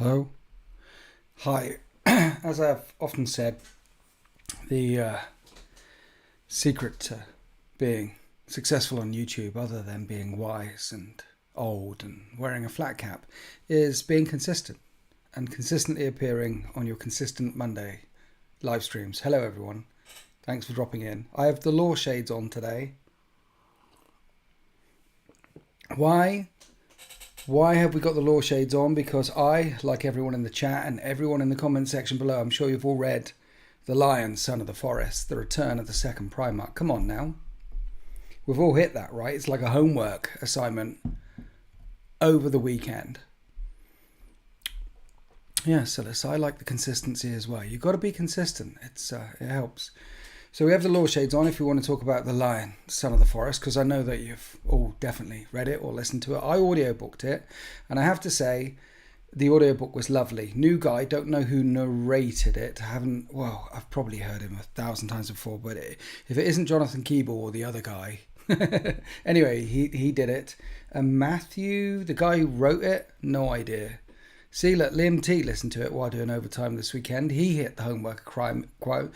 Hello. Hi. As I've often said, the secret to being successful on YouTube, other than being wise and old and wearing a flat cap, is being consistent and consistently appearing on your consistent Monday live streams. Hello, everyone. Thanks for dropping in. I have the law shades on today. Why? Why have we got the law shades on? Because I, like everyone in the chat and everyone in the comment section below, I'm sure you've all read The Lion, Son of the Forest, The Return of the Second Primarch. Come on now. We've all hit that, right? It's like a homework assignment over the weekend. Yeah, Silas, I like the consistency as well. You've got to be consistent. It helps. So we have the law shades on if you want to talk about The Lion, Son of the Forest, because I know that you've all definitely read it or listened to it. I audiobooked it, and I have to say, the audiobook was lovely. New guy, don't know who narrated it. I've probably heard him 1,000 times before, but if it isn't Jonathan Keeble or the other guy, anyway, he did it. And Matthew, the guy who wrote it, no idea. See, look, Liam T listened to it while doing overtime this weekend. He hit the homework quote.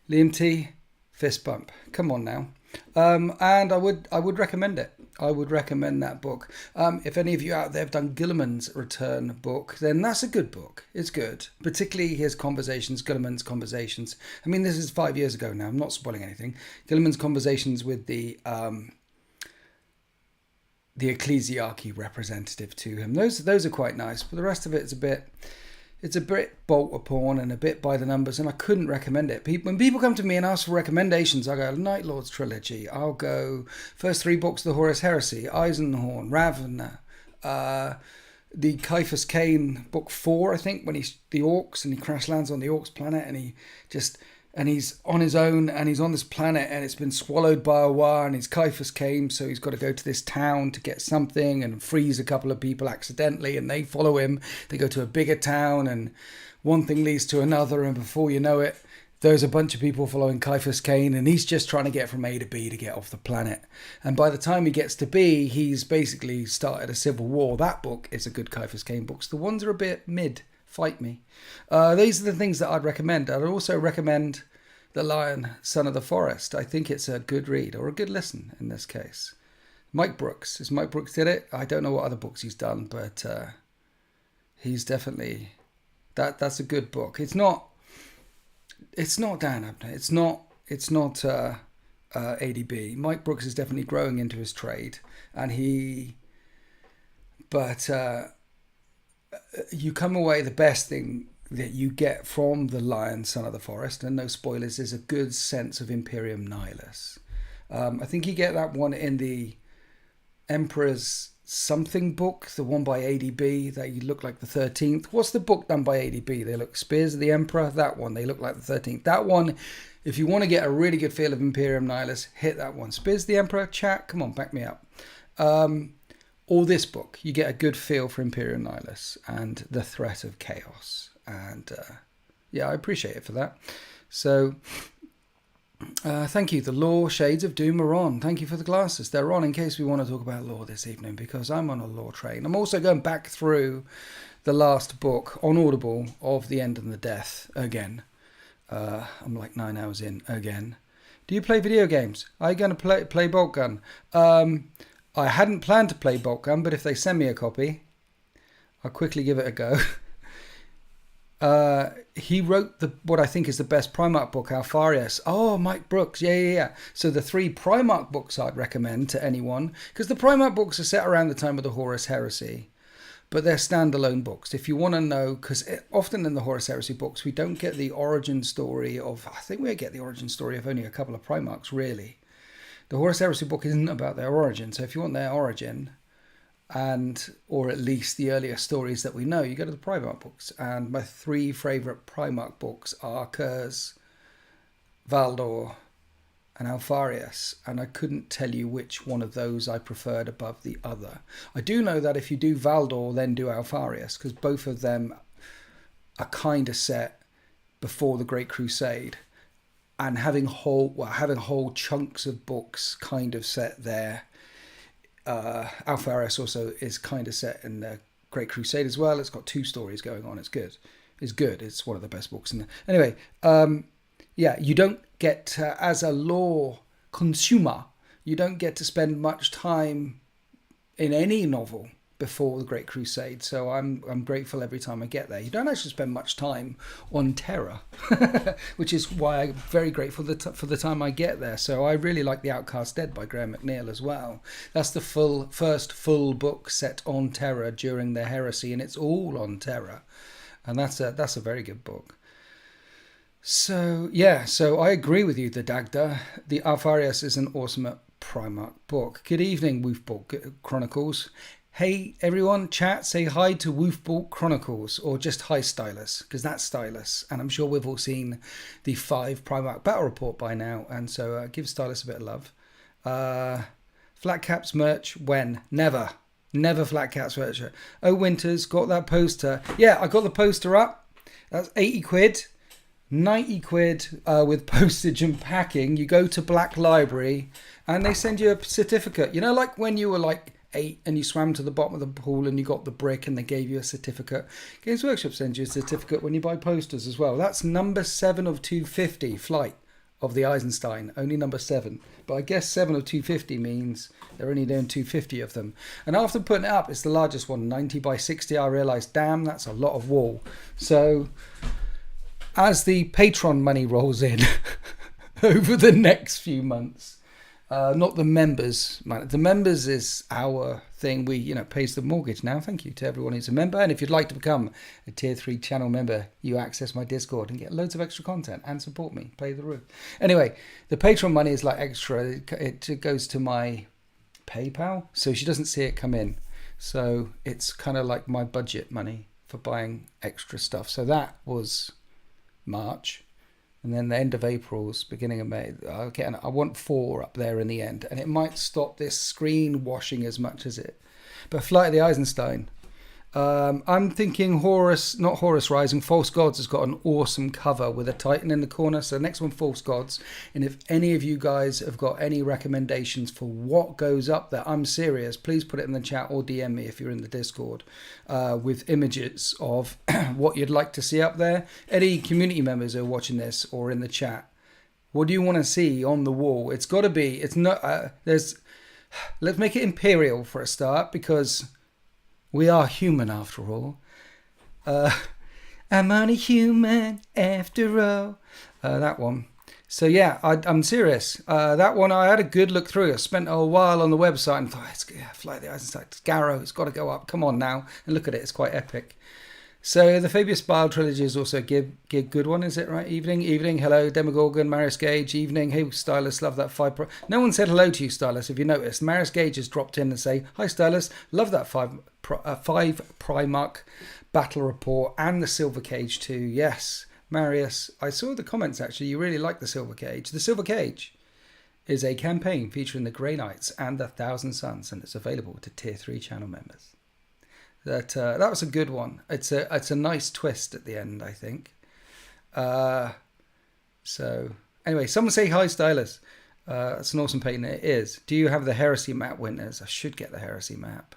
Liam T, fist bump. Come on now. And I would recommend it. I would recommend that book. If any of you out there have done Gilliman's Return book, then that's a good book. It's good. Particularly his conversations, Gilliman's conversations. I mean, this is 5 years ago now. I'm not spoiling anything. Gilliman's conversations with the ecclesiarchy representative to him. Those are quite nice. But the rest of it's a bit bolt upon and a bit by the numbers, and I couldn't recommend it. When people come to me and ask for recommendations, I go Night Lord's trilogy. I'll go first 3 books of the Horus Heresy, Eisenhorn, Ravener, the Caiaphas Cain book 4, I think, when he's the Orcs and he crash lands on the Orcs planet and he's on his own and he's on this planet and it's been swallowed by a war and he's Caiaphas Cain, so he's got to go to this town to get something and freeze a couple of people accidentally and they follow him. They go to a bigger town and one thing leads to another, and before you know it, there's a bunch of people following Caiaphas Cain and he's just trying to get from A to B to get off the planet. And by the time he gets to B, he's basically started a civil war. That book is a good Caiaphas Cain book. The ones are a bit mid. Fight me. These are the things that I'd recommend. I'd also recommend The Lion, Son of the Forest. I think it's a good read, or a good listen in this case. Mike Brooks. As Mike Brooks did it, I don't know what other books he's done, but he's definitely... That's a good book. It's not Dan Abner. It's not ADB. Mike Brooks is definitely growing into his trade, and you come away, the best thing that you get from The Lion, Son of the Forest, and no spoilers, is a good sense of Imperium Nihilus. I think you get that one in the Emperor's something book, the one by ADB, that you look like the 13th. What's the book done by ADB? They look Spears of the Emperor. That one, they look like the 13th. That one, if you want to get a really good feel of Imperium Nihilus, hit that one. Spears of the Emperor, chat, come on, back me up. Or this book, you get a good feel for Imperium Nihilus and the threat of chaos. And I appreciate it for that. So thank you. The law shades of doom are on. Thank you for the glasses. They're on in case we want to talk about law this evening, because I'm on a law train. I'm also going back through the last book on Audible of The End and the Death again. I'm like 9 hours in again. Do you play video games? Are you going to play Bolt Gun? I hadn't planned to play Bolt Gun, but if they send me a copy, I'll quickly give it a go. He wrote what I think is the best Primarch book, Alfarius. Oh, Mike Brooks. Yeah. So the 3 Primarch books I'd recommend to anyone, because the Primarch books are set around the time of the Horus Heresy, but they're standalone books. If you want to know, because often in the Horus Heresy books, we don't get the origin story of, I think we get the origin story of only a couple of Primarchs, really. The Horus Heresy book isn't about their origin, so if you want their origin, or at least the earlier stories that we know, you go to the Primarch books. And my 3 favourite Primarch books are Kurz, Valdor, and Alfarius. And I couldn't tell you which one of those I preferred above the other. I do know that if you do Valdor, then do Alfarius, because both of them are kind of set before the Great Crusade, and having whole chunks of books kind of set there. Alfarius also is kind of set in the Great Crusade as well. It's got 2 stories going on. It's good. It's good. It's one of the best books in there. Anyway, yeah, you don't get, as a lore consumer, you don't get to spend much time in any novel before the Great Crusade, so I'm grateful every time I get there. You don't actually spend much time on Terra, which is why I'm very grateful for the time I get there. So I really like The Outcast Dead by Graham McNeill as well. That's the first full book set on Terra during the Heresy, and it's all on Terra, and that's a very good book. So yeah, so I agree with you, the Dagda. The Alfarius is an awesome Primarch book. Good evening, Wolfbolt Chronicles. Hey everyone, chat, say hi to Wolfbolt Chronicles, or just hi Stylus, because that's Stylus, and I'm sure we've all seen the 5 Primarch battle report by now, and so give Stylus a bit of love. Flat Caps merch, when? Never Flat Caps merch. Oh, Winters, got that poster. Yeah, I got the poster up. That's 80 quid. 90 quid with postage and packing. You go to Black Library and they send you a certificate. You know, like when you were like 8 and you swam to the bottom of the pool and you got the brick and they gave you a certificate. Games Workshop sends you a certificate when you buy posters as well. That's number 7 of 250 flight of the Eisenstein. Only number 7. But I guess 7 of 250 means they're only doing 250 of them. And after putting it up, it's the largest one, 90 by 60. I realised, damn, that's a lot of wall. So as the Patreon money rolls in over the next few months, not the members. The members is our thing. We, pays the mortgage now. Thank you to everyone who's a member. And if you'd like to become a tier 3 channel member, you access my Discord and get loads of extra content and support me. Play the roof. Anyway, the Patreon money is like extra. It goes to my PayPal, so she doesn't see it come in. So it's kind of like my budget money for buying extra stuff. So that was March. And then the end of April's, beginning of May. I want 4 up there in the end. And it might stop this screen washing as much as it. But Flight of the Eisenstein. I'm thinking not Horus Rising. False Gods has got an awesome cover with a Titan in the corner. So the next one, False Gods. And if any of you guys have got any recommendations for what goes up there, I'm serious. Please put it in the chat or DM me if you're in the Discord with images of what you'd like to see up there. Any community members who are watching this or in the chat, what do you want to see on the wall? It's got to be. It's not. Let's make it Imperial for a start, because we are human after all. I'm only human after all. That one. So yeah, I'm serious. That one, I had a good look through. I spent a while on the website and thought, Fly the Eisenstein, it's Garrow, it's got to go up. Come on now. And look at it, it's quite epic. So the Fabius Bile trilogy is also a good one, is it right? Evening. Hello, Demogorgon, Marius Gage. Evening. Hey, Stylus, love that 5. No one said hello to you, Stylus, if you noticed. Marius Gage has dropped in and say, hi, Stylus, love that 5 Primarch battle report and the Silver Cage too. Yes, Marius, I saw the comments actually. You really like the Silver Cage. The Silver Cage is a campaign featuring the Grey Knights and the Thousand Suns, and it's available to tier 3 channel members. That was a good one. It's a nice twist at the end, I think. So anyway, someone say hi, Stylus. It's an awesome painting. It is. Do you have the Heresy map, Winters? I should get the Heresy map.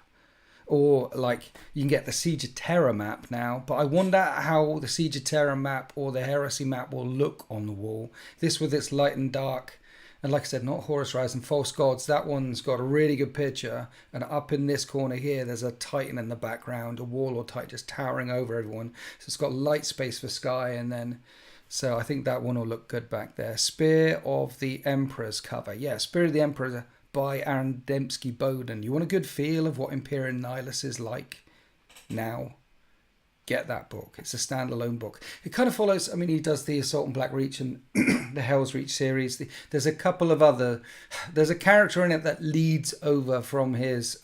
Or like you can get the Siege of Terror map now, but I wonder how the Siege of Terror map or the Heresy map will look on the wall. This with its light and dark. And like I said, not Horus Rising, False Gods. That one's got a really good picture. And up in this corner here, there's a Titan in the background, a Warlord Titan just towering over everyone. So it's got light space for sky. And then, so I think that one will look good back there. Spear of the Emperor's cover. Yeah, Spear of the Emperor by Aaron Dembski Bowden. You want a good feel of what Imperial Nihilus is like now? Get that book. It's a standalone book. It kind of follows, I mean, he does the Assault on Black Reach and the Hell's Reach series. There's a couple of other, there's a character in it that leads over from his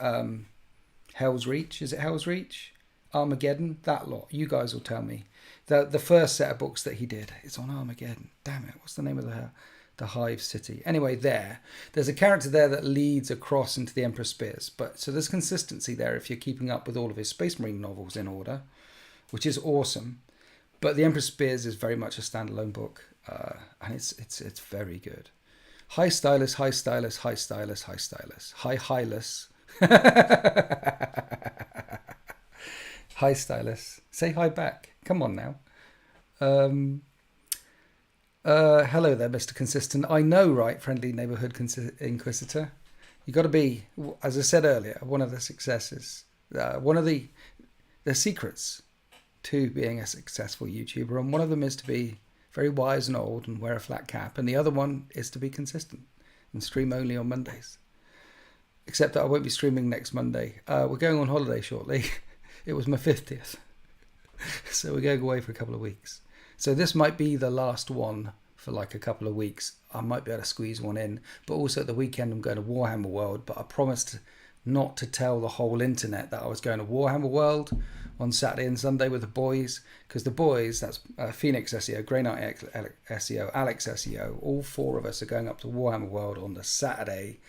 Hell's Reach. Is it Hell's Reach? Armageddon? That lot. You guys will tell me. The first set of books that he did, it's on Armageddon. Damn it. What's the name of the Hive City? Anyway, there's a character there that leads across into the Emperor's Spears. So there's consistency there if you're keeping up with all of his Space Marine novels in order, which is awesome. But the Emperor's Spears is very much a standalone book, and it's very good. Hi Stylus, hi Stylus, hi Stylus, hi Stylus, hi Hylas. Hi, Stylus. Say hi back. Come on now. Um, Hello there, Mr. Consistent. I know, right, friendly neighborhood inquisitor. You got to be, as I said earlier, one of the successes, one of the secrets to being a successful YouTuber, and one of them is to be very wise and old and wear a flat cap, and the other one is to be consistent and stream only on Mondays. Except that I won't be streaming next Monday. We're going on holiday shortly. It was my 50th. So we're going away for a couple of weeks. So this might be the last one for like a couple of weeks. I might be able to squeeze one in. But also at the weekend I'm going to Warhammer World. But I promised not to tell the whole internet that I was going to Warhammer World on Saturday and Sunday with the boys. Because the boys, that's Phoenix SEO, Grey Knight SEO, Alex SEO, all four of us are going up to Warhammer World on the Saturday.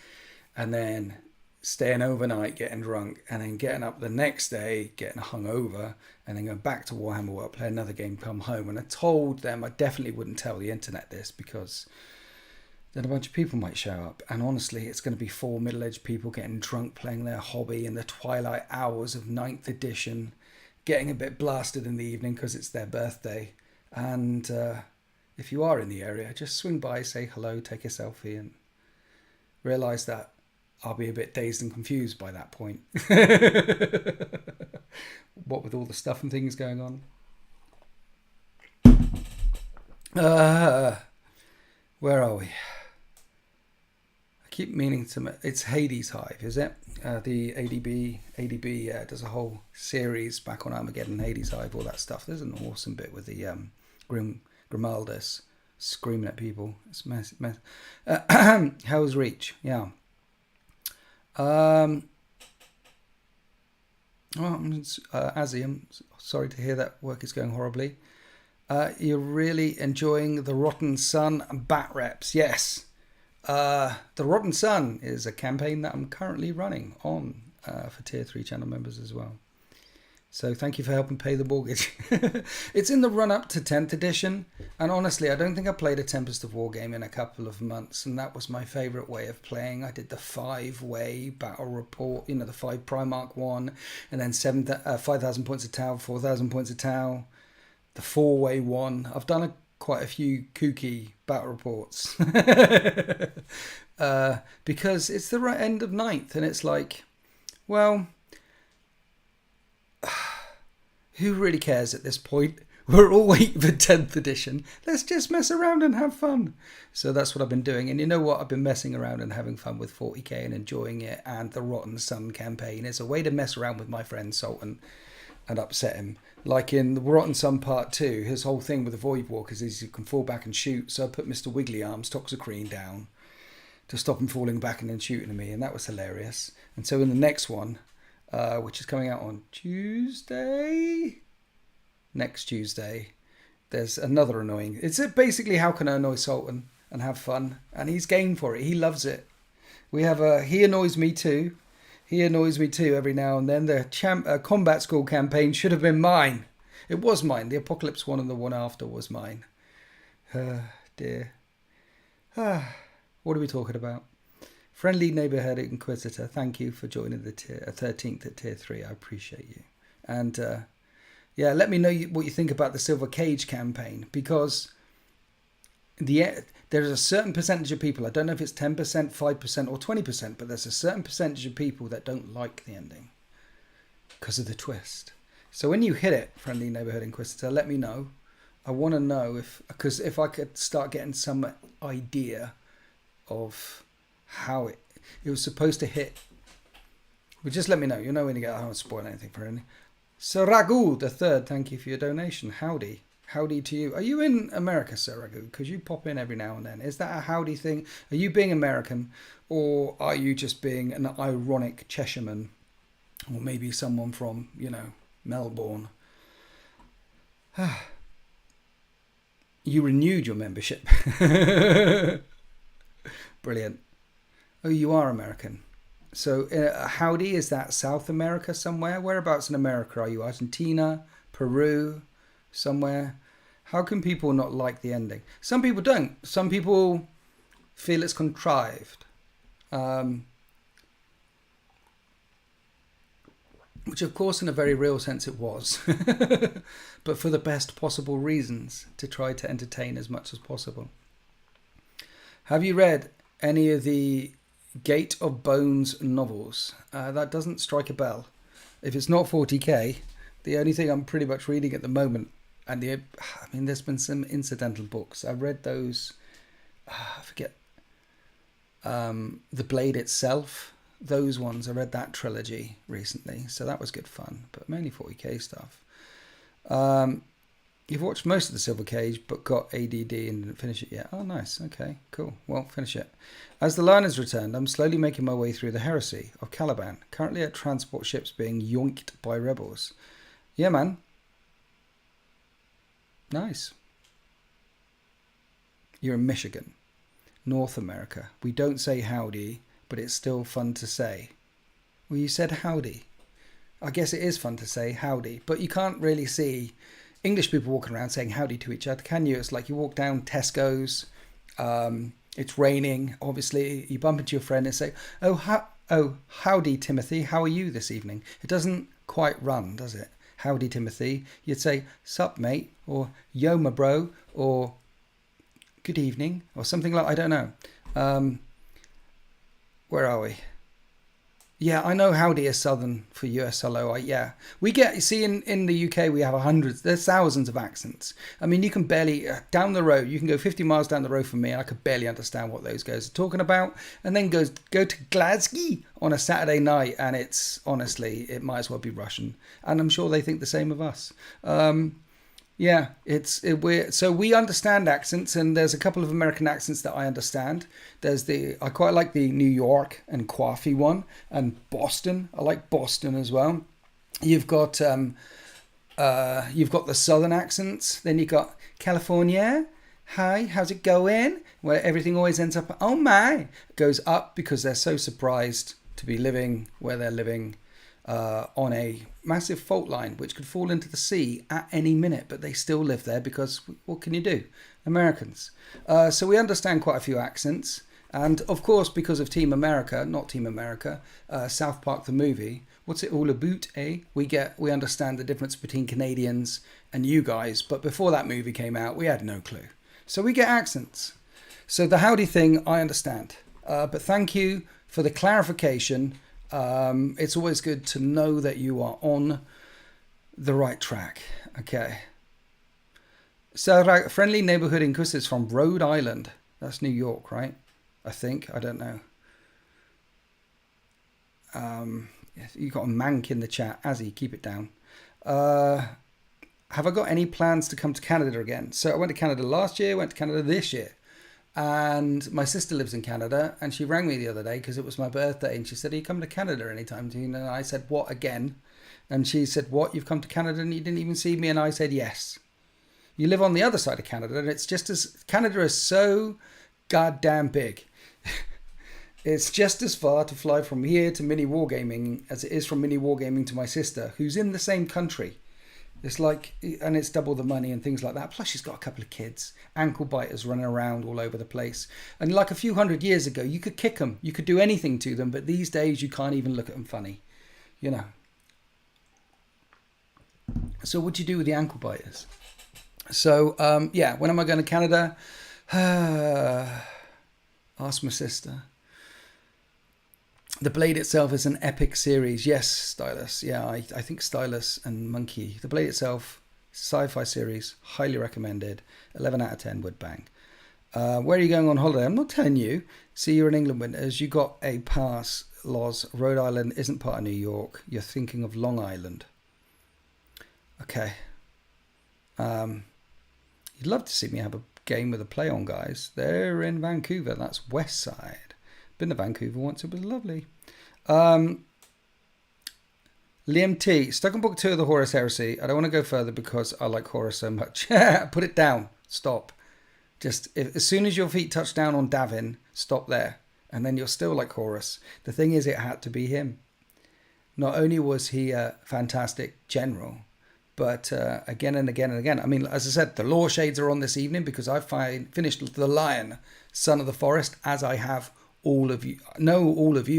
And then staying overnight, getting drunk, and then getting up the next day, getting hungover, and then going back to Warhammer World, play another game, come home. And I told them I definitely wouldn't tell the internet this because then a bunch of people might show up. And honestly, it's going to be four middle-aged people getting drunk, playing their hobby in the twilight hours of 9th edition, getting a bit blasted in the evening because it's their birthday. And if you are in the area, just swing by, say hello, take a selfie, and realise that I'll be a bit dazed and confused by that point. What with all the stuff and things going on. Where are we? I keep meaning to... It's Hades Hive, is it? The ADB does a whole series back on Armageddon, Hades Hive, all that stuff. There's an awesome bit with the Grimaldus screaming at people. It's mess. Hell's Reach, yeah. Azzy, I'm sorry to hear that work is going horribly. You're really enjoying the Rotten Sun Bat Reps. Yes. The Rotten Sun is a campaign that I'm currently running on for Tier 3 channel members as well. So thank you for helping pay the mortgage. It's in the run-up to 10th edition. And honestly, I don't think I played a Tempest of War game in a couple of months. And that was my favourite way of playing. I did the 5-way battle report, the 5 Primarch one. And then 5,000 points of Tau, 4,000 points of Tau. The 4-way one. I've done quite a few kooky battle reports. Because it's the right end of 9th. And it's like, well... who really cares at this point? We're all waiting for 10th edition. Let's just mess around and have fun. So that's what I've been doing. And you know what? I've been messing around and having fun with 40k and enjoying it. And the Rotten Sun campaign is a way to mess around with my friend Sultan and upset him. Like in the Rotten Sun Part 2, his whole thing with the Void Walkers is you can fall back and shoot. So I put Mr. Wiggly Arms Toxicrene down to stop him falling back and then shooting at me. And that was hilarious. And so in the next one... which is coming out on next Tuesday, there's another annoying... It's basically how can I annoy Sultan and have fun, and he's game for it. He loves it. We have he annoys me too. He annoys me too every now and then. The combat school campaign should have been mine. It was mine. The Apocalypse one and the one after was mine. Dear. What are we talking about? Friendly Neighbourhood Inquisitor, thank you for joining the 13th at Tier 3. I appreciate you. And let me know what you think about the Silver Cage campaign, because there's a certain percentage of people, I don't know if it's 10%, 5% or 20%, but there's a certain percentage of people that don't like the ending because of the twist. So when you hit it, Friendly Neighbourhood Inquisitor, let me know. I want to know because if I could start getting some idea of... how it was supposed to hit. But just let me know. You know when you get... I don't want to spoil anything for any. Sir Ragu the third, thank you for your donation. Howdy. Howdy to you. Are you in America, Sir Ragu? Because you pop in every now and then. Is that a howdy thing? Are you being American? Or are you just being an ironic Cheshireman? Or maybe someone from, Melbourne. You renewed your membership. Brilliant. Oh, you are American. So, howdy, is that South America somewhere? Whereabouts in America are you? Argentina? Peru? Somewhere? How can people not like the ending? Some people don't. Some people feel it's contrived. which of course in a very real sense it was, but for the best possible reasons, to try to entertain as much as possible. Have you read any of the Gate of Bones novels? That doesn't strike a bell. If it's not 40k, the only thing I'm pretty much reading at the moment, and there's been some incidental books. I read those, I forget, The Blade Itself, those ones. I read that trilogy recently, so that was good fun, but mainly 40k stuff. You've watched most of the Silver Cage, but got ADD and didn't finish it yet. Oh, nice. Okay, cool. Well, finish it. As the line has returned, I'm slowly making my way through the Heresy of Caliban, currently at transport ships being yoinked by rebels. Yeah, man. Nice. You're in Michigan, North America. We don't say howdy, but it's still fun to say. Well, you said howdy. I guess it is fun to say howdy, but you can't really see English people walking around saying howdy to each other, can you? It's like you walk down Tesco's, it's raining, obviously, you bump into your friend and say, oh, howdy, Timothy, how are you this evening? It doesn't quite run, does it? Howdy, Timothy. You'd say, sup, mate, or yo, my bro, or good evening, or something like, I don't know. Where are we? Yeah, I know howdy is southern for US hello. Yeah, we get, you see, in the UK, we have there's thousands of accents. I mean, you can barely, down the road, you can go 50 miles down the road from me, and I could barely understand what those guys are talking about. And then go to Glasgow on a Saturday night, and it's, honestly, it might as well be Russian. And I'm sure they think the same of us. Yeah, so we understand accents, and there's a couple of American accents that I understand. I quite like the New York and Coffee one, and Boston. I like Boston as well. You've got the Southern accents. Then you've got California. Hi, how's it going? Where everything always ends up, oh my, it goes up because they're so surprised to be living where they're living. On a massive fault line which could fall into the sea at any minute, but they still live there because what can you do? Americans. So we understand quite a few accents, and of course, because of Team America, not Team America, South Park the movie, what's it all about, eh? We understand the difference between Canadians and you guys, but before that movie came out, we had no clue. So we get accents. So the howdy thing, I understand. But thank you for the clarification. It's always good to know that you are on the right track. Okay. So, friendly neighborhood in Chris is from Rhode Island. That's New York, right? I think. I don't know. You got a mank in the chat. Azzy, keep it down. Have I got any plans to come to Canada again? So I went to Canada last year, went to Canada this year. And my sister lives in Canada, and she rang me the other day because it was my birthday, and she said, are you coming to Canada anytime soon? And I said, what, again? And she said, what, you've come to Canada and you didn't even see me? And I said, yes. You live on the other side of Canada, and it's just as, Canada is so goddamn big. It's just as far to fly from here to mini wargaming as it is from mini wargaming to my sister, who's in the same country. It's like, and it's double the money and things like that. Plus she's got a couple of kids, ankle biters running around all over the place. And like a few hundred years ago, you could kick them, you could do anything to them. But these days you can't even look at them funny, you know. So what do you do with the ankle biters? So, yeah, when am I going to Canada? Ask my sister. The Blade itself is an epic series. Yes, Stylus. Yeah, I think Stylus and Monkey. The Blade itself, sci-fi series, highly recommended. 11 out of 10 would bang. Where are you going on holiday? I'm not telling you. See, you're in England winters. You got a pass, Loz. Rhode Island isn't part of New York. You're thinking of Long Island. Okay. You'd love to see me have a game with a play on, guys. They're in Vancouver. That's West Side. Been to Vancouver once. It was lovely. Liam T. Stuck in book 2 of the Horus Heresy. I don't want to go further because I like Horus so much. Put it down. Stop. Just as soon as your feet touch down on Davin, stop there. And then you're still like Horus. The thing is, it had to be him. Not only was he a fantastic general, but again and again and again. I mean, as I said, the law shades are on this evening because I finished The Lion, Son of the Forest, as I have all of you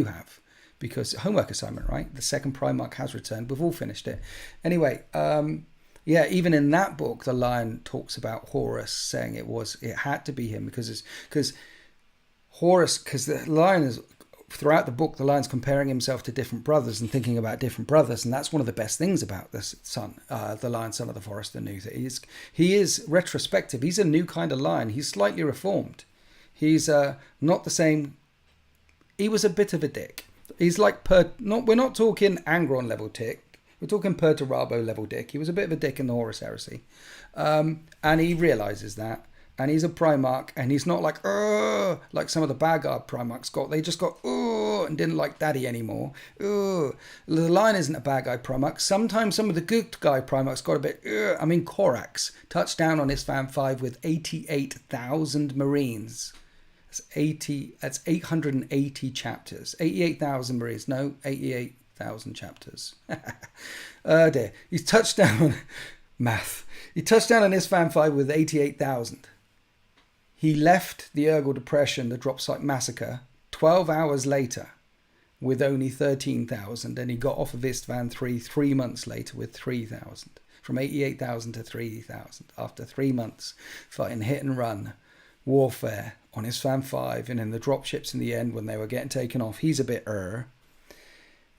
have, because homework assignment, right? The second Primarch has returned. We've all finished it. Anyway, yeah, even in that book, the Lion talks about Horus saying it had to be him because the Lion is, throughout the book, the Lion's comparing himself to different brothers and thinking about different brothers, and that's one of the best things about this son, the Lion, son of the forest anew. He is retrospective. He's a new kind of Lion. He's slightly reformed. He's not the same. He was a bit of a dick. He's like we're not talking Angron level dick. We're talking Perturabo level dick. He was a bit of a dick in the Horus Heresy, and he realizes that. And he's a Primarch, and he's not like some of the bad guy Primarchs got. They just got and didn't like Daddy anymore. The Lion isn't a bad guy Primarch. Sometimes some of the good guy Primarchs got a bit. I mean, Korax touched down on Isfahan 5 with 88,000 Marines. That's 880 chapters. 88,000 Marines. No, 88,000 chapters. Oh dear. He's touched down on math. He touched down on Isfahan 5 with 88,000. He left the Urgal Depression, the Drop Site Massacre, 12 hours later with only 13,000, and he got off of Isfahan 3 months later with 3,000. From 88,000 to 3,000 after 3 months fighting hit and run warfare on Isfahan 5 and in the dropships in the end when they were getting taken off. He's a bit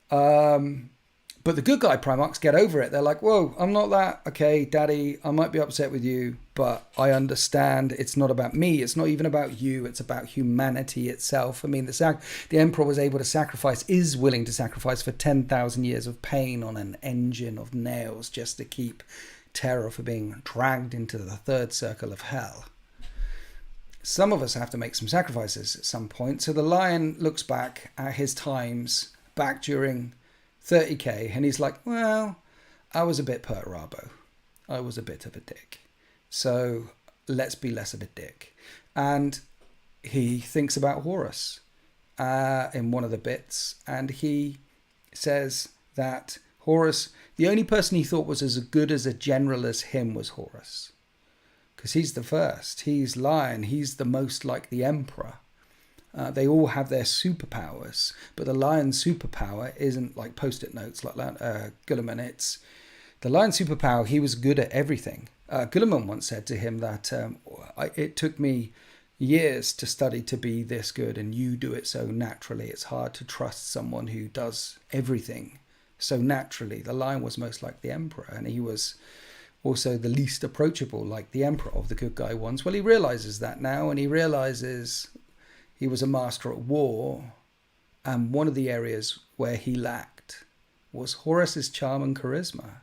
But the good guy Primarchs get over it. They're like, whoa, I'm not that. Okay, Daddy, I might be upset with you, but I understand it's not about me. It's not even about you. It's about humanity itself. I mean, the Emperor is willing to sacrifice for 10,000 years of pain on an engine of nails just to keep Terror from being dragged into the third circle of hell. Some of us have to make some sacrifices at some point. So the Lion looks back at his times back during 30k, and he's like, well, I was a bit Perturabo. I was a bit of a dick. So let's be less of a dick. And he thinks about Horus in one of the bits, and he says that Horus, the only person he thought was as good as a general as him was Horus. Because he's the first. He's Lion. He's the most like the Emperor. They all have their superpowers, but the Lion's superpower isn't like post-it notes like Guilliman. It's the Lion's superpower. He was good at everything. Guilliman once said to him that it took me years to study to be this good, and you do it so naturally. It's hard to trust someone who does everything so naturally. The Lion was most like the Emperor, and he was also the least approachable, like the Emperor of the good guy ones. Well, he realizes that now, and he realizes he was a master at war, and one of the areas where he lacked was Horus's charm and charisma.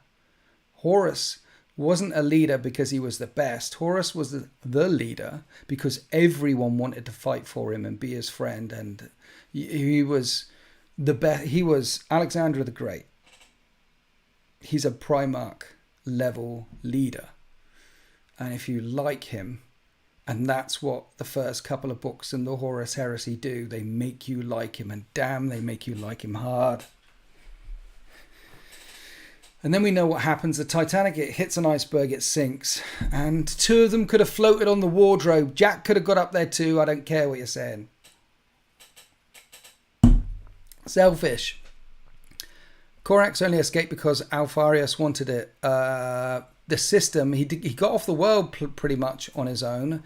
Horus wasn't a leader because he was the best. Horus was the leader because everyone wanted to fight for him and be his friend, and he was the best. He was Alexander the Great. He's a Primarch level leader, and if you like him, and that's what the first couple of books in the Horus Heresy do. They make you like him, and damn, they make you like him hard. And then we know what happens. The Titanic, it hits an iceberg, it sinks. And two of them could have floated on the wardrobe. Jack could have got up there too. I don't care what you're saying. Selfish. Korax only escaped because Alfarius wanted it. The system, he got off the world pretty much on his own.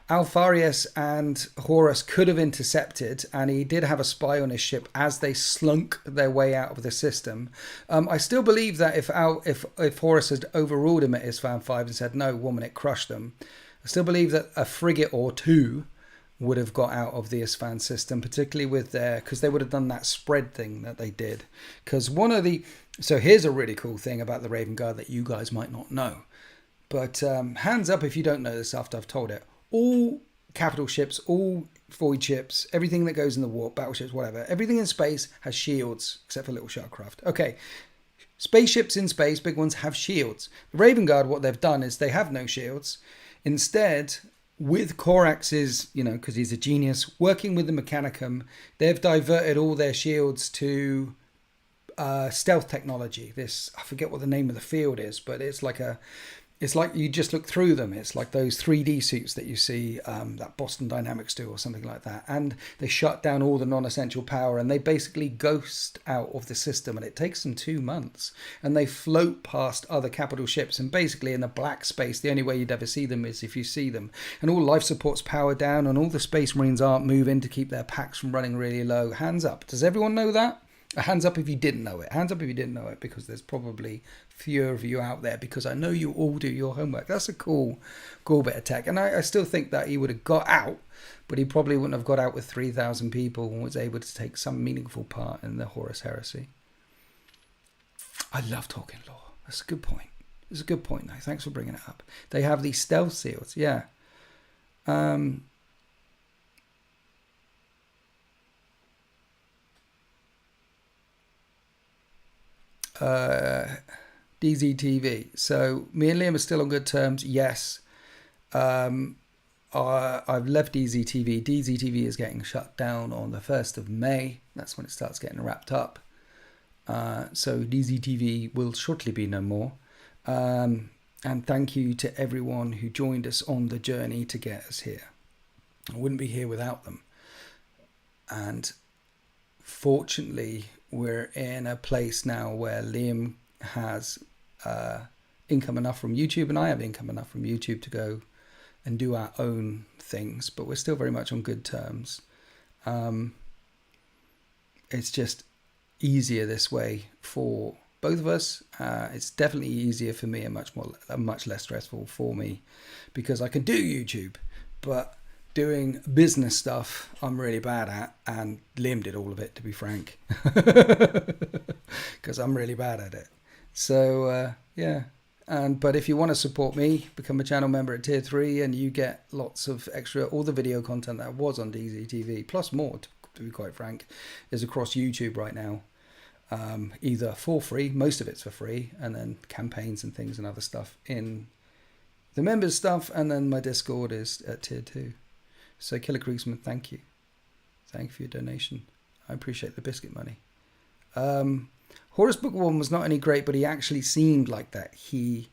Alfarius and Horus could have intercepted, and he did have a spy on his ship as they slunk their way out of the system. I still believe that if Horus had overruled him at Isfahan 5 and said, no, woman, it crushed them, I still believe that a frigate or two would have got out of the Isfahan system, particularly with because they would have done that spread thing that they did. Because so here's a really cool thing about the Raven Guard that you guys might not know. But hands up if you don't know this after I've told it. All capital ships, all void ships, everything that goes in the warp, battleships, whatever, everything in space has shields, except for little sharkcraft. Okay, spaceships in space, big ones, have shields. The Raven Guard, what they've done is they have no shields. Instead, with Korax's, because he's a genius, working with the Mechanicum, they've diverted all their shields to stealth technology. I forget what the name of the field is, but it's like It's like you just look through them. It's like those 3D suits that you see that Boston Dynamics do or something like that. And they shut down all the non-essential power and they basically ghost out of the system. And it takes them 2 months. And they float past other capital ships. And basically in the black space, the only way you'd ever see them is if you see them. And all life support's power down and all the Space Marines aren't moving to keep their packs from running really low. Hands up. Does everyone know that? Hands up if you didn't know it. Hands up if you didn't know it, because there's probably fewer of you out there, because I know you all do your homework. That's a cool bit of tech. And I still think that he would have got out, but he probably wouldn't have got out with 3,000 people and was able to take some meaningful part in the Horus Heresy. I love talking lore. That's a good point. It's a good point, though. Thanks for bringing it up. They have these stealth seals. Yeah. DZTV. So me and Liam are still on good terms. Yes. I've left DZTV. DZTV is getting shut down on the 1st of May. That's when it starts getting wrapped up. So DZTV will shortly be no more. And thank you to everyone who joined us on the journey to get us here. I wouldn't be here without them. And fortunately, we're in a place now where Liam has income enough from YouTube and I have income enough from YouTube to go and do our own things, but we're still very much on good terms. It's just easier this way for both of us. It's definitely easier for me and much less stressful for me, because I can do YouTube, but doing business stuff I'm really bad at, and Liam did all of it, to be frank, because I'm really bad at it. So yeah. But if you want to support me, become a channel member at tier 3 and you get lots of extra, all the video content that was on DZTV plus more, to be quite frank, is across YouTube right now. Either for free, most of it's for free, and then campaigns and things and other stuff in the members stuff, and then my Discord is at tier 2. So Killer Kriegsman, thank you. Thank you for your donation. I appreciate the biscuit money. Horus Book 1 was not only great, but he actually seemed like that. He,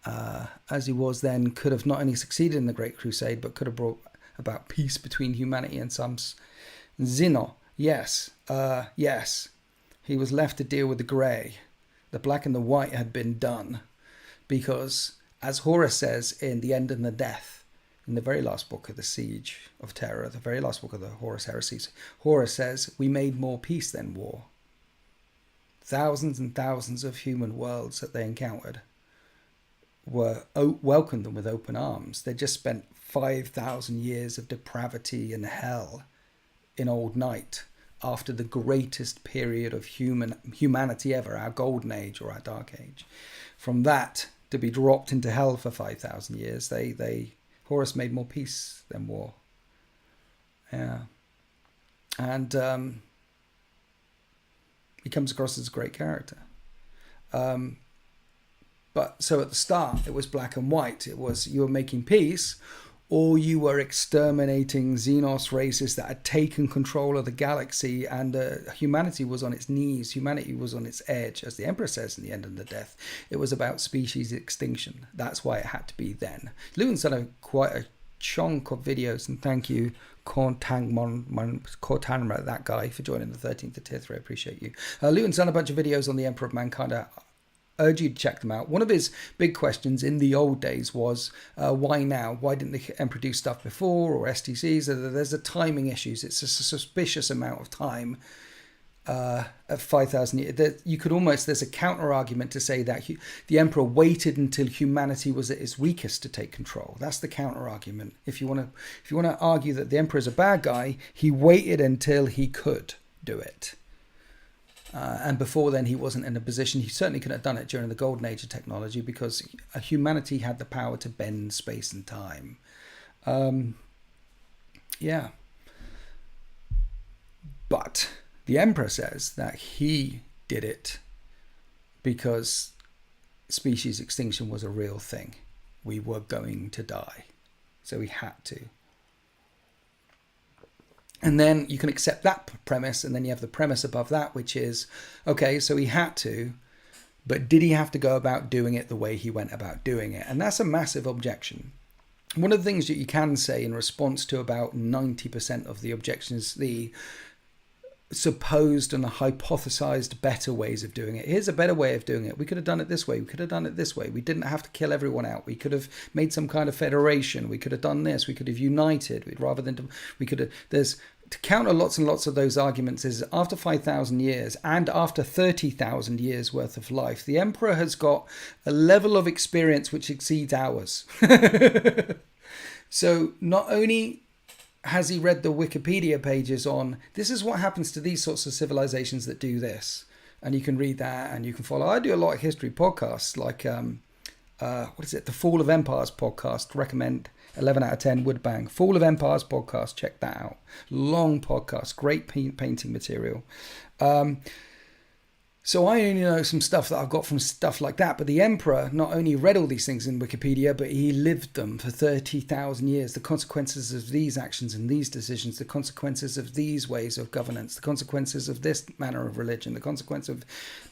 as he was then, could have not only succeeded in the Great Crusade, but could have brought about peace between humanity and some. Zeno, yes, yes. He was left to deal with the grey. The black and the white had been done. Because, as Horus says in The End and the Death, in the very last book of the Siege of Terror, the very last book of the Horus Heresies, Horus says, we made more peace than war. Thousands and thousands of human worlds that they encountered welcomed them with open arms. They just spent 5,000 years of depravity and hell in Old Night after the greatest period of humanity ever, our Golden Age or our Dark Age. From that, to be dropped into hell for 5,000 years, Horus made more peace than war. Yeah. And he comes across as a great character. But so at the start, it was black and white. It was you were making peace, or you were exterminating Xenos races that had taken control of the galaxy, and humanity was on its knees. Humanity was on its edge. As the Emperor says in The End of the Death, it was about species extinction. That's why it had to be then. Lewin's done quite a chunk of videos, and thank you, Cortanra, that guy, for joining the 13th to tier 3. I appreciate you. Lewin's done a bunch of videos on the Emperor of Mankind. I urge you to check them out. One of his big questions in the old days was, why now? Why didn't the Emperor do stuff before, or STCs? There's a timing issues. It's a suspicious amount of time. At 5,000 years, you could almost, there's a counter argument to say that the Emperor waited until humanity was at its weakest to take control. That's the counter argument. If you want to argue that the Emperor is a bad guy, he waited until he could do it. And before then, he wasn't in a position. He certainly couldn't have done it during the golden age of technology, because humanity had the power to bend space and time. Yeah. But the Emperor says that he did it because species extinction was a real thing. We were going to die. So he had to. And then you can accept that premise, and then you have the premise above that, which is, okay, so he had to, But did he have to go about doing it the way he went about doing it? And that's a massive objection. One of the things that you can say in response to about 90% of the objections, the supposed and hypothesized better ways of doing it. Here's a better way of doing it. We could have done it this way. We could have done it this way. We didn't have to kill everyone out. We could have made some kind of federation. We could have done this. We could have united. Rather than we could have. There's to counter lots and lots of those arguments is after 5,000 years and after 30,000 years worth of life, the emperor has got a level of experience which exceeds ours. So not only has he read the Wikipedia pages on this is what happens to these sorts of civilizations that do this, and you can read that and you can follow. I do a lot of history podcasts like what is it, the Fall of Empires podcast, recommend 11 out of 10 would bang. Fall of Empires podcast, check that out. Long podcast, great painting material. So I only know some stuff that I've got from stuff like that. But the emperor not only read all these things in Wikipedia, but he lived them for 30,000 years. The consequences of these actions and these decisions, the consequences of these ways of governance, the consequences of this manner of religion, the consequence of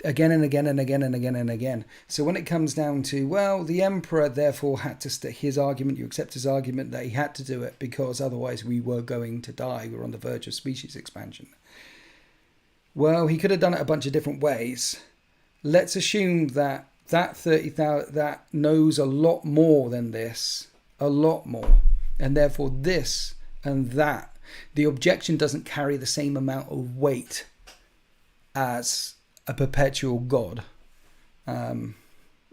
again and again and again and again and again. So when it comes down to, well, the emperor therefore had to stick his argument, you accept his argument that he had to do it because otherwise we were going to die. We were on the verge of species expansion. Well, he could have done it a bunch of different ways. Let's assume that 30,000 that knows a lot more than this, a lot more, and therefore this and that. The objection doesn't carry the same amount of weight as a perpetual God,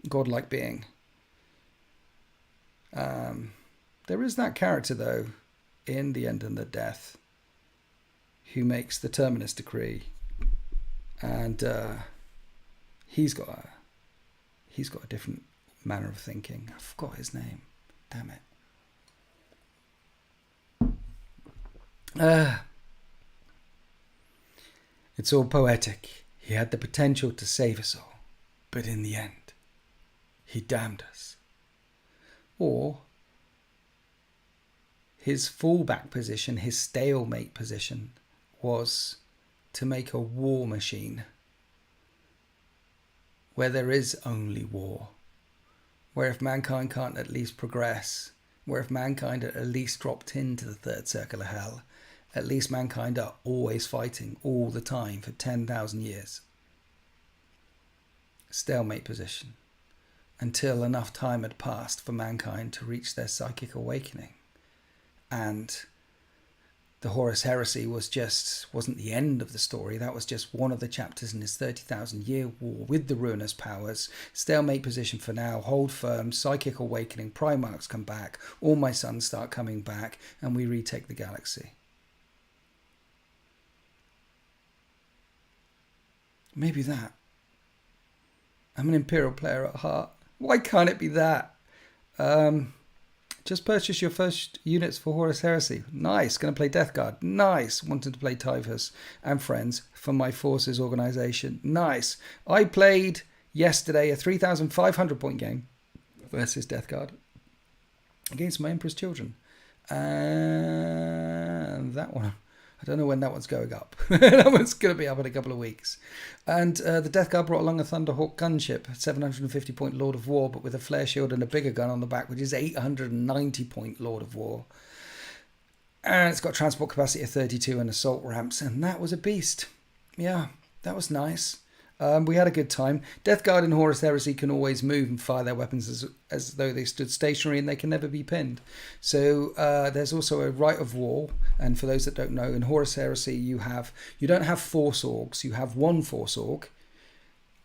godlike being. There is that character though, in The End and the Death, who makes the terminus decree. And he's got a different manner of thinking. I forgot his name. Damn it. It's all poetic. He had the potential to save us all, but in the end, he damned us. Or his fallback position, his stalemate position, was to make a war machine where there is only war, where if mankind can't at least progress, where if mankind at least dropped into the third circle of hell, at least mankind are always fighting all the time for 10,000 years. Stalemate position until enough time had passed for mankind to reach their psychic awakening. And the Horus Heresy wasn't the end of the story. That was just one of the chapters in his 30,000 year war with the ruinous powers. Stalemate position for now. Hold firm. Psychic awakening. Primarchs come back. All my sons start coming back. And we retake the galaxy. Maybe that. I'm an Imperial player at heart. Why can't it be that? Just purchase your first units for Horus Heresy. Nice. Going to play Death Guard. Nice. Wanted to play Typhus and Friends for my Forces organization. Nice. I played yesterday a 3,500 point game versus Death Guard against my Emperor's Children. And that one, I don't know when that one's going up. That one's going to be up in a couple of weeks. And the Death Guard brought along a Thunderhawk gunship, 750 point Lord of War, but with a flare shield and a bigger gun on the back, which is 890 point Lord of War. And it's got transport capacity of 32 and assault ramps. And that was a beast. Yeah, that was nice. We had a good time. Death Guard and Horus Heresy can always move and fire their weapons as though they stood stationary, and they can never be pinned. So there's also a right of war. And for those that don't know, in Horus Heresy you don't have Force Orgs. You have one Force Org,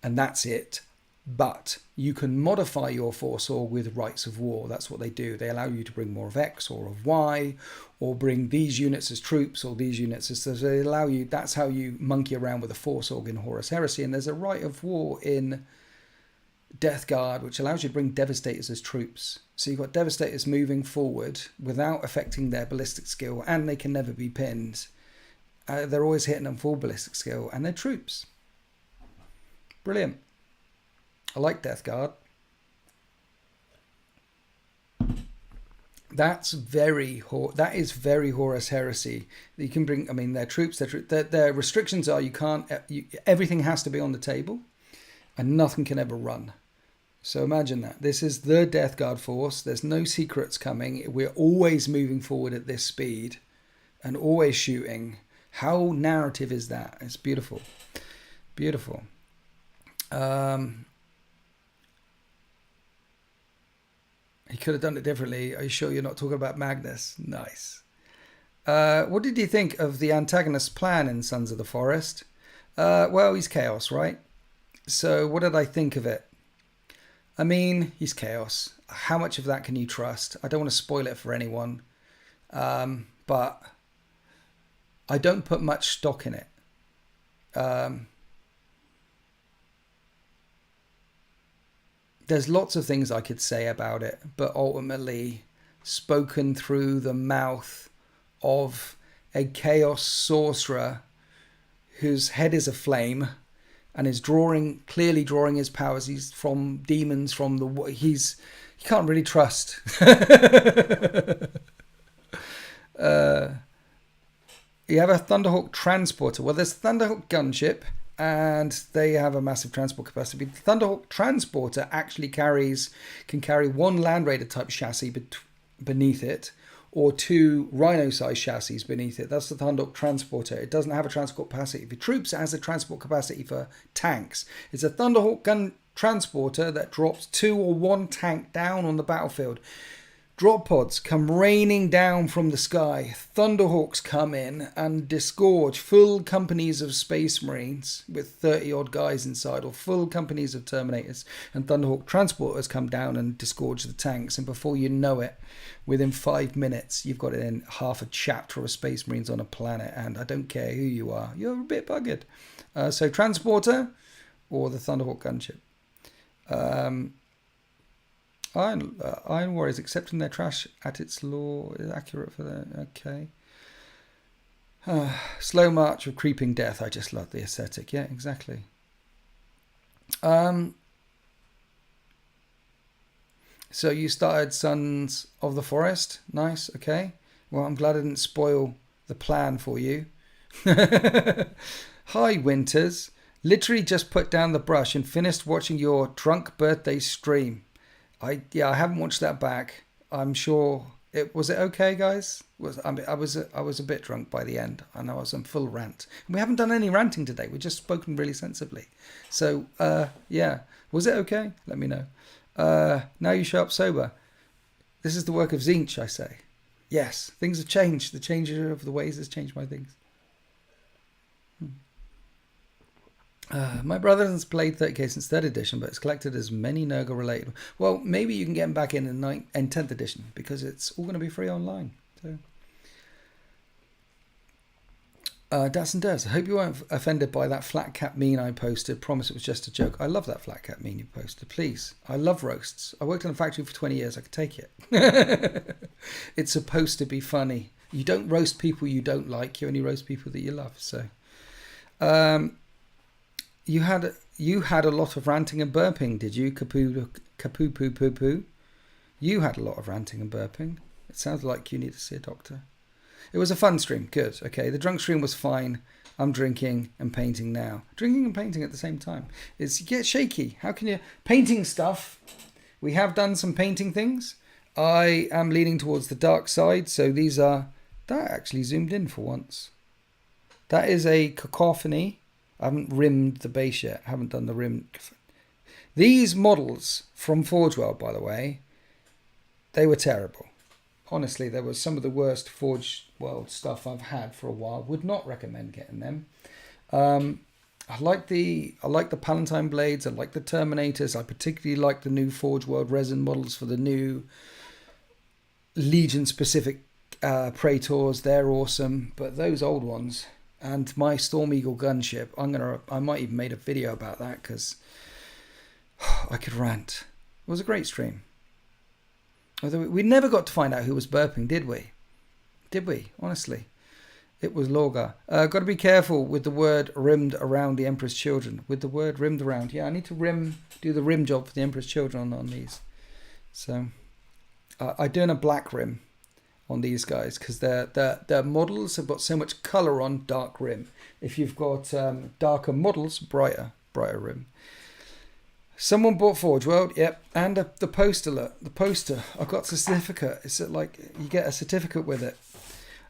and that's it. But you can modify your Force Org with rights of war. That's what they do. They allow you to bring more of X or of Y, or bring these units as troops or these units as... So they allow you... That's how you monkey around with a Force Org in Horus Heresy. And there's a right of war in Death Guard, which allows you to bring Devastators as troops. So you've got Devastators moving forward without affecting their ballistic skill, and they can never be pinned. They're always hitting them full ballistic skill, and they're troops. Brilliant. I like Death Guard. That is very Horus Heresy. You can bring, I mean, their troops, their restrictions are everything has to be on the table. and nothing can ever run. So imagine that. This is the Death Guard force. There's no secrets coming. We're always moving forward at this speed and always shooting. How narrative is that? It's beautiful. Beautiful. He could have done it differently. Are you sure you're not talking about Magnus? Nice. What did you think of the antagonist's plan in Sons of the Forest? Well, he's chaos, right? So what did I think of it? I mean, he's chaos. How much of that can you trust? I don't want to spoil it for anyone. But I don't put much stock in it. There's lots of things I could say about it, but ultimately spoken through the mouth of a chaos sorcerer whose head is aflame and is clearly drawing his powers. He's from demons, you can't really trust. You have a Thunderhawk transporter. Well, there's Thunderhawk gunship, and they have a massive transport capacity. The Thunderhawk transporter actually can carry one Land Raider type chassis beneath it, or two Rhino-sized chassis beneath it. That's the Thunderhawk transporter. It doesn't have a transport capacity for troops. It has a transport capacity for tanks. It's a Thunderhawk gun transporter that drops 2 or 1 tank down on the battlefield. Drop pods come raining down from the sky. Thunderhawks come in and disgorge full companies of Space Marines with 30 odd guys inside, or full companies of Terminators. And Thunderhawk transporters come down and disgorge the tanks. And before you know it, within 5 minutes, you've got it in half a chapter of Space Marines on a planet. And I don't care who you are, you're a bit buggered. So transporter or the Thunderhawk gunship. Iron Warriors accepting their trash at its law is accurate for that. Okay. Slow march of creeping death. I just love the aesthetic. Yeah, exactly. So you started Sons of the Forest. Nice. Okay. Well, I'm glad I didn't spoil the plan for you. Hi, Winters. Literally just put down the brush and finished watching your drunk birthday stream. I haven't watched that back. I'm sure was it okay, guys? I was a bit drunk by the end. I know I was on full rant. We haven't done any ranting today. We've just spoken really sensibly. So was it okay? Let me know. Now you show up sober. This is the work of Zinch, I say. Yes, things have changed. The change of the ways has changed my things. My brother hasn't played 30k since 3rd edition, but it's collected as many Nurgle related. Well, maybe you can get him back in 10th edition, because it's all going to be free online. So, Das and Des, I hope you weren't offended by that flat cap meme I posted. Promise it was just a joke. I love that flat cap meme you posted. Please. I love roasts. I worked in a factory for 20 years. I could take it. It's supposed to be funny. You don't roast people you don't like. You only roast people that you love. So, You had a lot of ranting and burping, did you? Kapoo. You had a lot of ranting and burping. It sounds like you need to see a doctor. It was a fun stream. Good. Okay. The drunk stream was fine. I'm drinking and painting now. Drinking and painting at the same time. You get shaky. How can you... Painting stuff. We have done some painting things. I am leaning towards the dark side. So these are... That actually zoomed in for once. That is a cacophony. I haven't rimmed the base yet. I haven't done the rim. These models from Forge World, by the way, they were terrible. Honestly, they were some of the worst Forge World stuff I've had for a while. Would not recommend getting them. I like the Palatine blades. I like the Terminators. I particularly like the new Forge World resin models for the new Legion specific Praetors. They're awesome, but those old ones. And my Storm Eagle gunship, I might even made a video about that, because I could rant. It was a great stream. Although we never got to find out who was burping, did we? Did we? Honestly. It was Lorgar. Got to be careful with the word rimmed around the Emperor's Children. With the word rimmed around. Yeah, I need to do the rim job for the Emperor's Children on these. So, I'm doing a black rim on these guys, because their models have got so much colour on dark rim. If you've got darker models, brighter rim. Someone bought Forge World, yep, and the poster. Look, the poster. I got the certificate. It's like you get a certificate with it.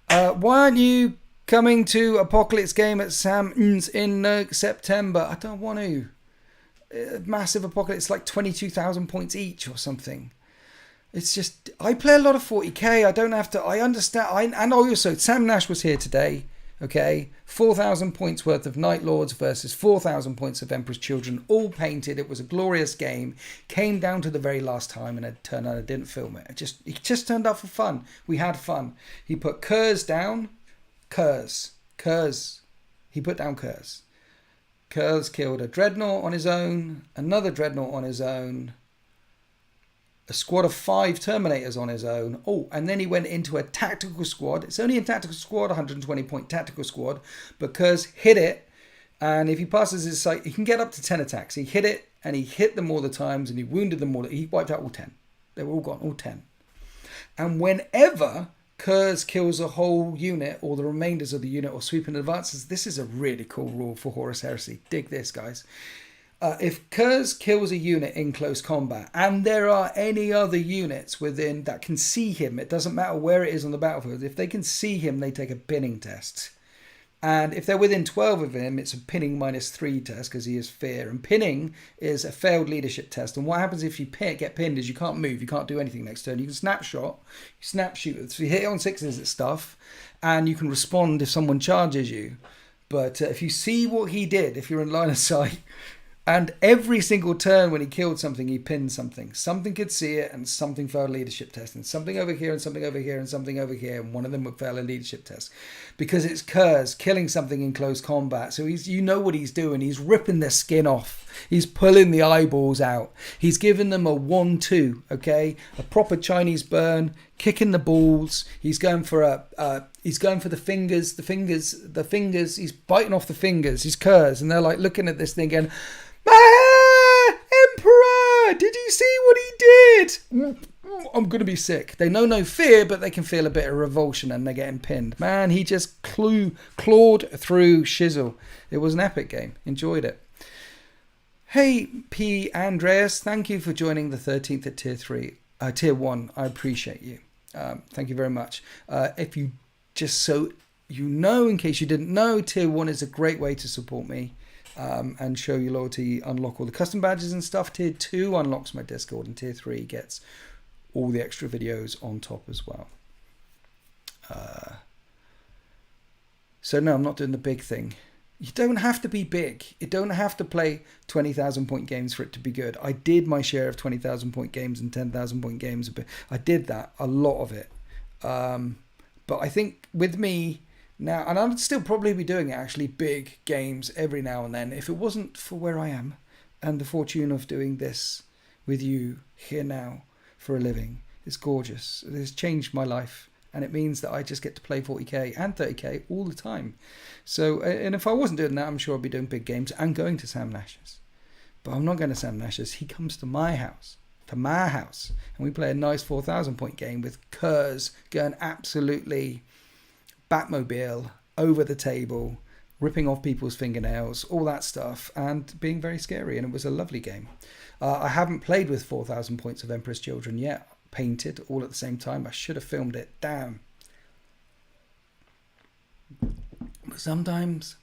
Why aren't you coming to Apocalypse Game at Sam's in September? I don't want to. Massive Apocalypse, like 22,000 points each or something. It's just, I play a lot of 40k. I don't have to, I understand. And also, Sam Nash was here today. Okay, 4,000 points worth of Night Lords versus 4,000 points of Emperor's Children, all painted. It was a glorious game. Came down to the very last time, and it turned out I didn't film it. It just turned out for fun. We had fun. He put Kurz down. Kurz. He put down Kurz. Kurz killed a Dreadnought on his own, another Dreadnought on his own, a squad of 5 Terminators on his own. Oh, and then he went into a tactical squad. It's only a tactical squad, 120 point tactical squad, because hit it, and if he passes his sight, he can get up to 10 attacks. He hit it, and he hit them all the times, and he wounded them all. He wiped out all 10. They were all gone, all 10. And whenever Kurz kills a whole unit, or the remainders of the unit, or sweeping advances, this is a really cool rule for Horus Heresy. Dig this, guys. If Kurz kills a unit in close combat, and there are any other units within that can see him, it doesn't matter where it is on the battlefield, if they can see him, they take a pinning test. And if they're within 12 of him, it's a pinning -3 test because he has fear. And pinning is a failed leadership test. And what happens if you get pinned is you can't move, you can't do anything next turn. You can snapshot, you snap shoot. So you hit it on 6s at stuff, and you can respond if someone charges you. But if you see what he did, if you're in line of sight, and every single turn when he killed something, he pinned something. Something could see it, and something failed a leadership test. And something over here, and something over here, and something over here. And one of them would fail a leadership test. Because it's Kurz killing something in close combat. So you know what he's doing. He's ripping their skin off. He's pulling the eyeballs out. He's giving them a 1-2, okay? A proper Chinese burn, kicking the balls. He's going for the fingers. He's biting off the fingers. He's Kurz. And they're like looking at this thing going, Emperor, did you see what he did? I'm going to be sick. They know no fear, but they can feel a bit of revulsion, and they're getting pinned. Man, he just clawed through Shizzle. It was an epic game. Enjoyed it. Hey, P. Andreas, thank you for joining the 13th at Tier 1. I appreciate you. Thank you very much. If you just so you know, in case you didn't know, Tier 1 is a great way to support me. And show your loyalty, unlock all the custom badges and stuff. Tier 2 unlocks my Discord, and Tier 3 gets all the extra videos on top as well. So no, I'm not doing the big thing. You don't have to be big. You don't have to play 20,000 point games for it to be good. I did my share of 20,000 point games and 10,000 point games. I did that, a lot of it. But I think with me now, and I'd still probably be doing it, actually, big games every now and then, if it wasn't for where I am and the fortune of doing this with you here now for a living. It's gorgeous. It has changed my life, and it means that I just get to play 40k and 30k all the time. So, and if I wasn't doing that, I'm sure I'd be doing big games and going to Sam Nash's. But I'm not going to Sam Nash's. He comes to my house, and we play a nice 4,000 point game with Kurz going absolutely Batmobile over the table, ripping off people's fingernails, all that stuff, and being very scary. And it was a lovely game. I haven't played with 4,000 points of Emperor's Children yet, painted all at the same time. I should have filmed it. Damn. But sometimes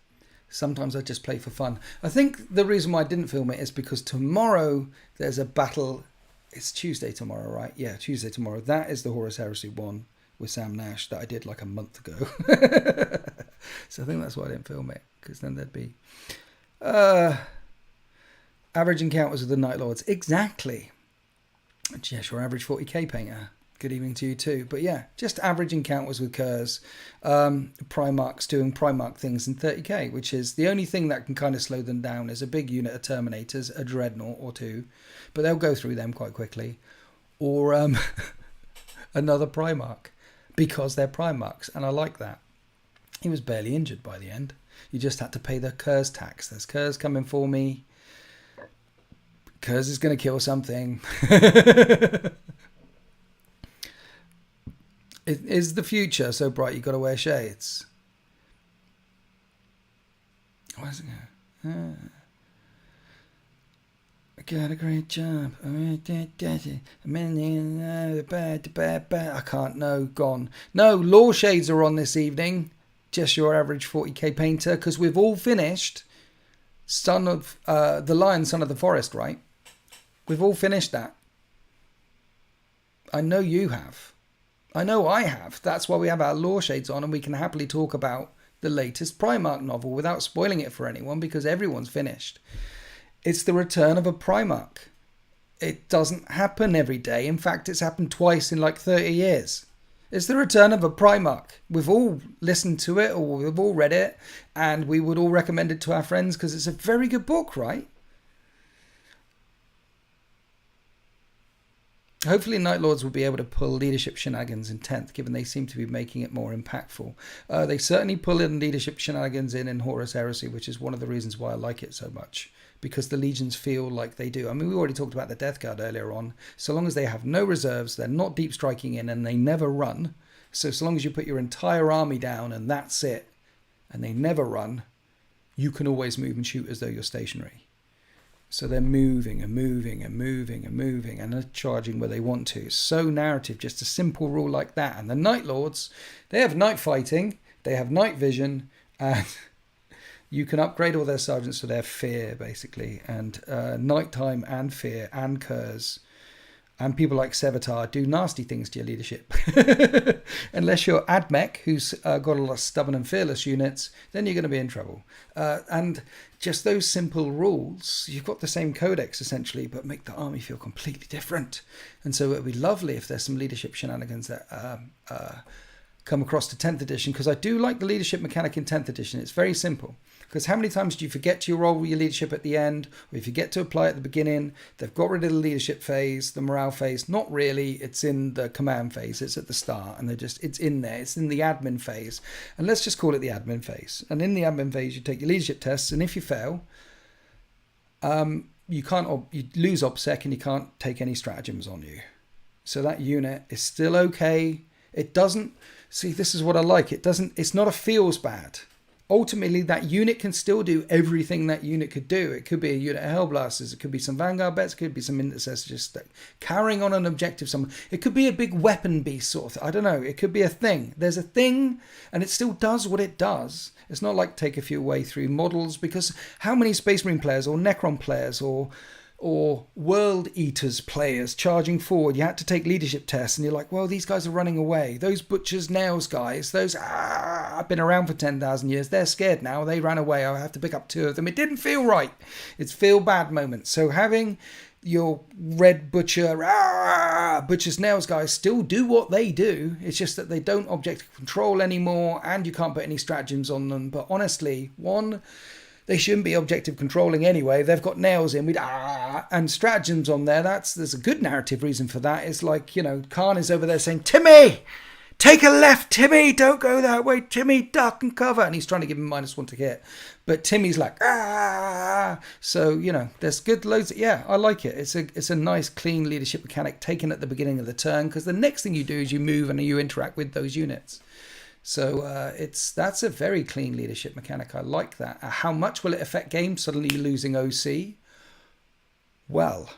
I just play for fun. I think the reason why I didn't film it is because tomorrow there's a battle. It's Tuesday tomorrow, right? Yeah, Tuesday tomorrow. That is the Horus Heresy one with Sam Nash that I did like a month ago. So I think that's why I didn't film it, because then there'd be average encounters with the Night Lords. Exactly. Yes, your average 40k painter. Good evening to you too. But yeah, just average encounters with Kurz. Primarchs doing Primarch things in 30k, which is the only thing that can kind of slow them down is a big unit of Terminators, a Dreadnought or two. But they'll go through them quite quickly. Or another Primarch, because they're Primarchs, and I like that. He was barely injured by the end. You just had to pay the Kurz tax. There's Kurz coming for me. Kurz is going to kill something. Is the future so bright you got to wear shades? Where's it going? got a great job. I can't. No, gone. No, Law Shades are on this evening. Just your average 40k painter, because we've all finished Son of the Lion, Son of the Forest, right? We've all finished that. I know you have. I know I have. That's why we have our Law Shades on, and we can happily talk about the latest Primarch novel without spoiling it for anyone, because everyone's finished. It's the return of a Primarch. It doesn't happen every day. In fact, it's happened twice in like 30 years. It's the return of a Primarch. We've all listened to it, or we've all read it, and we would all recommend it to our friends because it's a very good book, right? Hopefully Night Lords will be able to pull leadership shenanigans in 10th, given they seem to be making it more impactful. They certainly pull in leadership shenanigans in Horus Heresy, which is one of the reasons why I like it so much, because the legions feel like they do. I mean, we already talked about the Death Guard earlier on. So long as they have no reserves, they're not deep striking in, and they never run. So long as you put your entire army down and that's it, and they never run, you can always move and shoot as though you're stationary. So they're moving and moving and moving and moving, and they're charging where they want to. So narrative, just a simple rule like that. And the Night Lords, they have night fighting, they have night vision, and you can upgrade all their sergeants to their fear, basically. And nighttime and fear and curs. And people like Sevatar do nasty things to your leadership. Unless you're Admech, who's got a lot of stubborn and fearless units, then you're going to be in trouble. And just those simple rules, you've got the same codex essentially, but make the army feel completely different. And so it would be lovely if there's some leadership shenanigans that come across to 10th edition, because I do like the leadership mechanic in 10th edition. It's very simple. Because how many times do you forget to roll your leadership at the end, or if you get to apply at the beginning? They've got rid of the leadership phase, the morale phase. Not really. It's in the command phase. It's at the start, and it's in there. It's in the admin phase, and let's just call it the admin phase. And in the admin phase, you take your leadership tests, and if you fail, you lose OBSEC, and you can't take any stratagems on you. So that unit is still okay. It doesn't. See, this is what I like. It's not a feels bad. Ultimately, that unit can still do everything that unit could do. It could be a unit of Hellblasters. It could be some Vanguard bets. It could be some Intercessors just carrying on an objective somewhere. It could be a big weapon beast sort of thing. I don't know. It could be a thing. There's a thing, and it still does what it does. It's not like take a few way through models, because how many Space Marine players or Necron players or World Eaters players charging forward, you had to take leadership tests, and you're like, well, these guys are running away. Those Butcher's Nails guys, I've been around for 10,000 years. They're scared now. They ran away. I have to pick up 2 of them. It didn't feel right. It's feel bad moments. So having your Red Butcher, Butcher's Nails guys still do what they do. It's just that they don't objective control anymore, and you can't put any stratagems on them. But honestly, they shouldn't be objective controlling anyway. They've got nails in and stratagems on there. There's a good narrative reason for that. It's like, Khan is over there saying, Timmy, take a left, Timmy, don't go that way, Timmy, duck and cover. And he's trying to give him -1 to hit. But Timmy's like, So, there's good loads. Yeah, I like it. It's a nice, clean leadership mechanic taken at the beginning of the turn, because the next thing you do is you move and you interact with those units. So that's a very clean leadership mechanic. I like that. How much will it affect games? Suddenly losing OC? Well,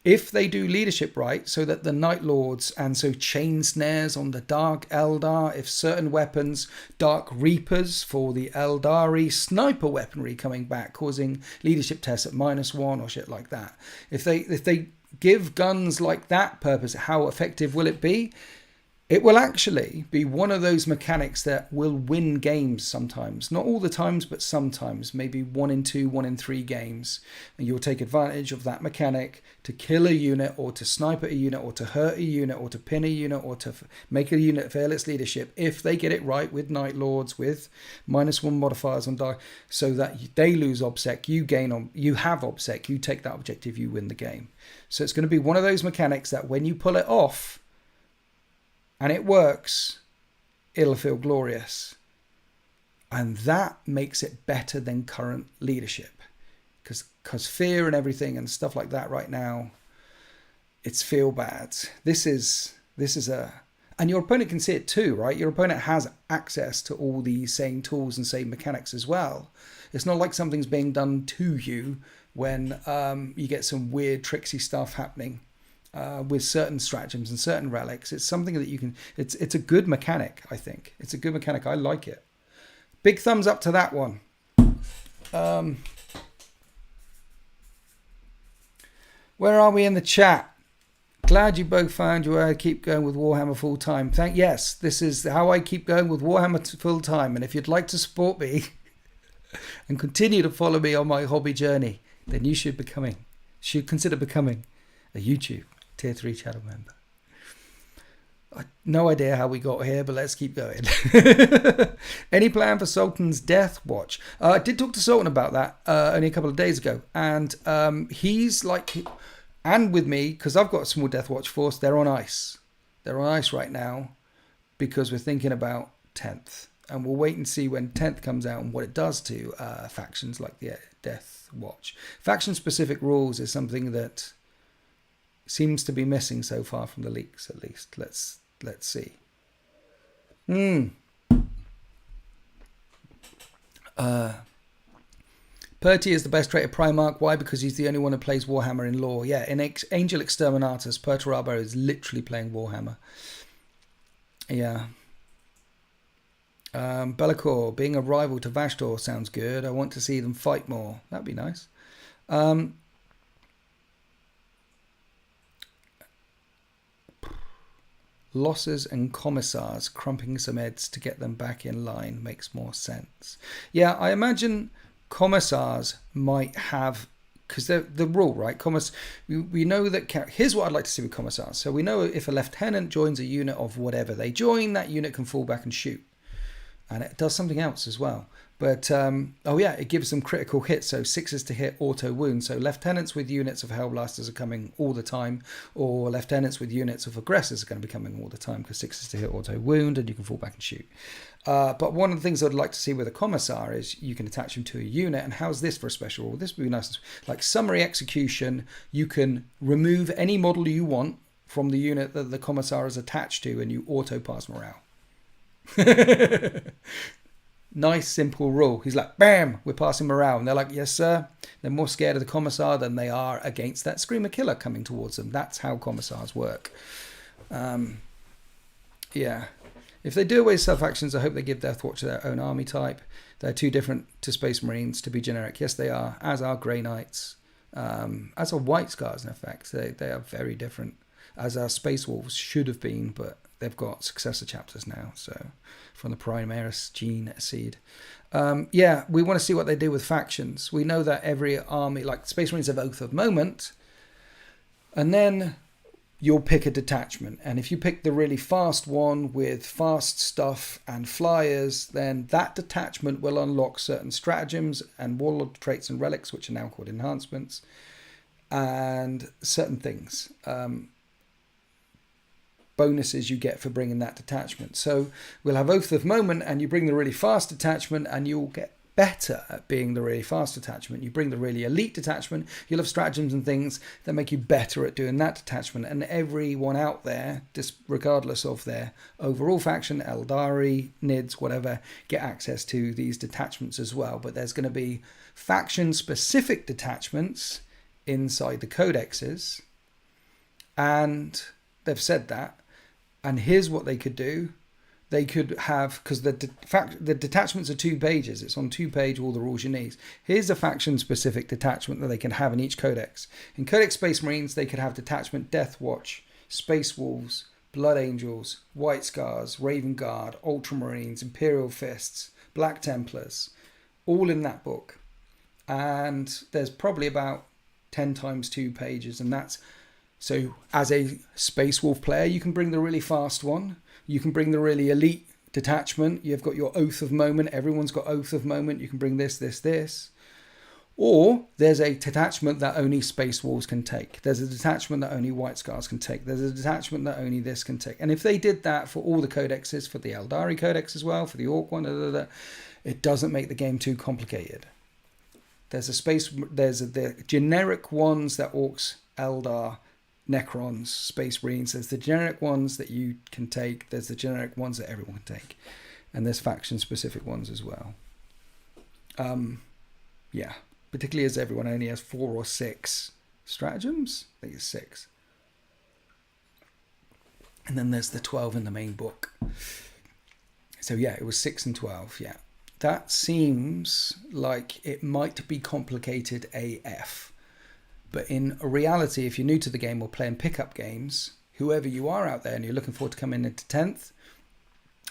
if they do leadership right, so that the Night Lords and so chain snares on the Dark Eldar, if certain weapons, Dark Reapers for the Eldari, sniper weaponry coming back, causing leadership tests at -1 or shit like that. If they give guns like that purpose, how effective will it be? It will actually be one of those mechanics that will win games sometimes. Not all the times, but sometimes. Maybe 1 in 2, 1 in 3 games. And you'll take advantage of that mechanic to kill a unit, or to snipe at a unit, or to hurt a unit, or to pin a unit, or to make a unit fail its leadership, if they get it right with Night Lords, with -1 modifiers on dark, so that they lose OBSEC, you have OBSEC, you take that objective, you win the game. So it's going to be one of those mechanics that when you pull it off, and it works, it'll feel glorious. And that makes it better than current leadership. Because fear and everything and stuff like that right now, it's feel bad. This is And your opponent can see it too, right? Your opponent has access to all these same tools and same mechanics as well. It's not like something's being done to you when you get some weird tricksy stuff happening with certain stratagems and certain relics. It's something that you can... It's a good mechanic, I think. It's a good mechanic. I like it. Big thumbs up to that one. Where are we in the chat? Glad you both found your way to keep going with Warhammer full time. Yes, this is how I keep going with Warhammer full time. And if you'd like to support me and continue to follow me on my hobby journey, then you should consider becoming a YouTube Tier 3 channel member. No idea how we got here, but let's keep going. Any plan for Sultan's Death Watch? I did talk to Sultan about that only a couple of days ago, and he's like, and with me, because I've got a small Death Watch force, they're on ice. They're on ice right now because we're thinking about 10th, and we'll wait and see when 10th comes out and what it does to factions like the Death Watch. Faction-specific rules is something that seems to be missing so far from the leaks, at least. Let's see. Perty is the best rated Primarch. Why? Because he's the only one who plays Warhammer in lore. Yeah, in Angel Exterminatus, Perturabo is literally playing Warhammer. Yeah. Be'lakor, being a rival to Vashtor sounds good. I want to see them fight more. That'd be nice. Losses and commissars, crumping some heads to get them back in line makes more sense. Yeah, I imagine commissars might have, because they're the rule, right? We know that. Here's what I'd like to see with commissars. So we know if a lieutenant joins a unit of whatever they join, that unit can fall back and shoot, and it does something else as well. But oh yeah, it gives them critical hits, so 6s to hit, auto wound. So lieutenants with units of Hellblasters are coming all the time, or lieutenants with units of aggressors are going to be coming all the time because 6s to hit, auto wound, and you can fall back and shoot. But one of the things I'd like to see with a commissar is you can attach them to a unit. And how's this for a special rule? This would be nice. Like summary execution, you can remove any model you want from the unit that the commissar is attached to, and you auto pass morale. Nice, simple rule. He's like, bam, we're passing morale. And they're like, yes, sir. They're more scared of the commissar than they are against that screamer killer coming towards them. That's how commissars work. Yeah. If they do away with self-actions, I hope they give Deathwatch their own army type. They're too different to Space Marines to be generic. Yes, they are, as are Grey Knights. As are White Scars, in effect. They are very different, as our Space Wolves should have been, but they've got successor chapters now, so from the Primaris gene seed. Yeah, we want to see what they do with factions. We know that every army, like Space Marines have Oath of Moment, and then you'll pick a detachment. And if you pick the really fast one with fast stuff and flyers, then that detachment will unlock certain stratagems and warlord traits and relics, which are now called enhancements, and certain things. Bonuses you get for bringing that detachment. So we'll have Oath of Moment, and you bring the really fast detachment, and you'll get better at being the really fast detachment. You bring the really elite detachment, you'll have stratagems and things that make you better at doing that detachment. And everyone out there, just regardless of their overall faction, Eldari, Nids, whatever, get access to these detachments as well. But there's going to be faction-specific detachments inside the codexes, and they've said that. And here's what they could do. They could have, because the detachments are 2 pages. It's on 2 page, all the rules you need. Here's a faction-specific detachment that they can have in each codex. In Codex Space Marines, they could have detachment Death Watch, Space Wolves, Blood Angels, White Scars, Raven Guard, Ultramarines, Imperial Fists, Black Templars, all in that book. And there's probably about 10 times 2 pages, and that's... So as a Space Wolf player, you can bring the really fast one. You can bring the really elite detachment. You've got your Oath of Moment. Everyone's got Oath of Moment. You can bring this, this, this. Or there's a detachment that only Space Wolves can take. There's a detachment that only White Scars can take. There's a detachment that only this can take. And if they did that for all the codexes, for the Eldari codex as well, for the Orc one, it doesn't make the game too complicated. There's the generic ones that Orcs, Eldar, Necrons, Space Marines. There's the generic ones that you can take. There's the generic ones that everyone can take. And there's faction-specific ones as well. Yeah, particularly as everyone only has 4 or 6 stratagems. I think it's 6. And then there's the 12 in the main book. So yeah, it was 6 and 12, yeah. That seems like it might be complicated AF. But in reality, if you're new to the game or playing pickup games, whoever you are out there and you're looking forward to coming into 10th,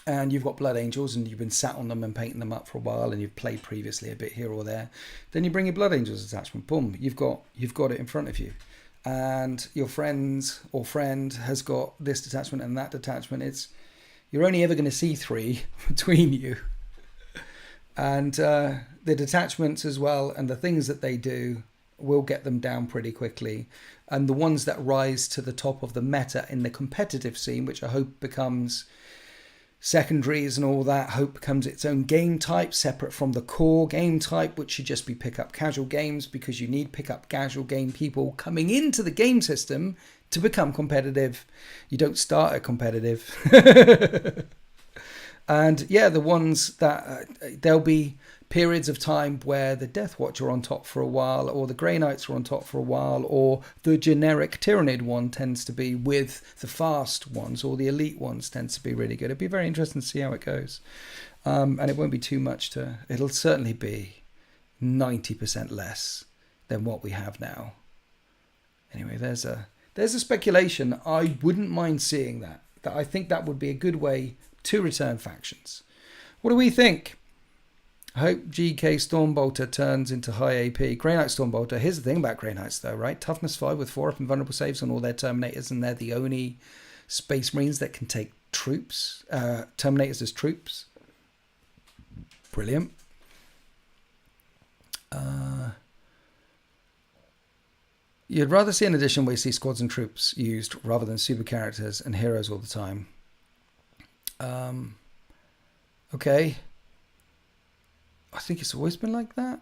and you've got Blood Angels and you've been sat on them and painting them up for a while and you've played previously a bit here or there, then you bring your Blood Angels attachment. Boom, you've got it in front of you. And your friend has got this detachment and that detachment. You're only ever going to see 3 between you. And the detachments as well and the things that they do will get them down pretty quickly. And the ones that rise to the top of the meta in the competitive scene, which I hope becomes secondaries and all that, hope becomes its own game type separate from the core game type, which should just be pick-up casual games, because you need pick-up casual game people coming into the game system to become competitive. You don't start at competitive. And yeah, the ones that there'll be periods of time where the Death Watch are on top for a while, or the Grey Knights are on top for a while, or the generic Tyrannid one tends to be with the fast ones, or the elite ones tends to be really good. It'd be very interesting to see how it goes. And it won't be too much it'll certainly be 90% less than what we have now. Anyway, there's a speculation. I wouldn't mind seeing that I think that would be a good way to return factions. What do we think? I hope GK Stormbolter turns into high AP. Grey Knight Stormbolter. Here's the thing about Grey Knights though, right? Toughness 5 with 4 up and vulnerable saves on all their Terminators, and they're the only Space Marines that can take troops, Terminators as troops. Brilliant. You'd rather see an edition where you see squads and troops used rather than super characters and heroes all the time. Okay. I think it's always been like that.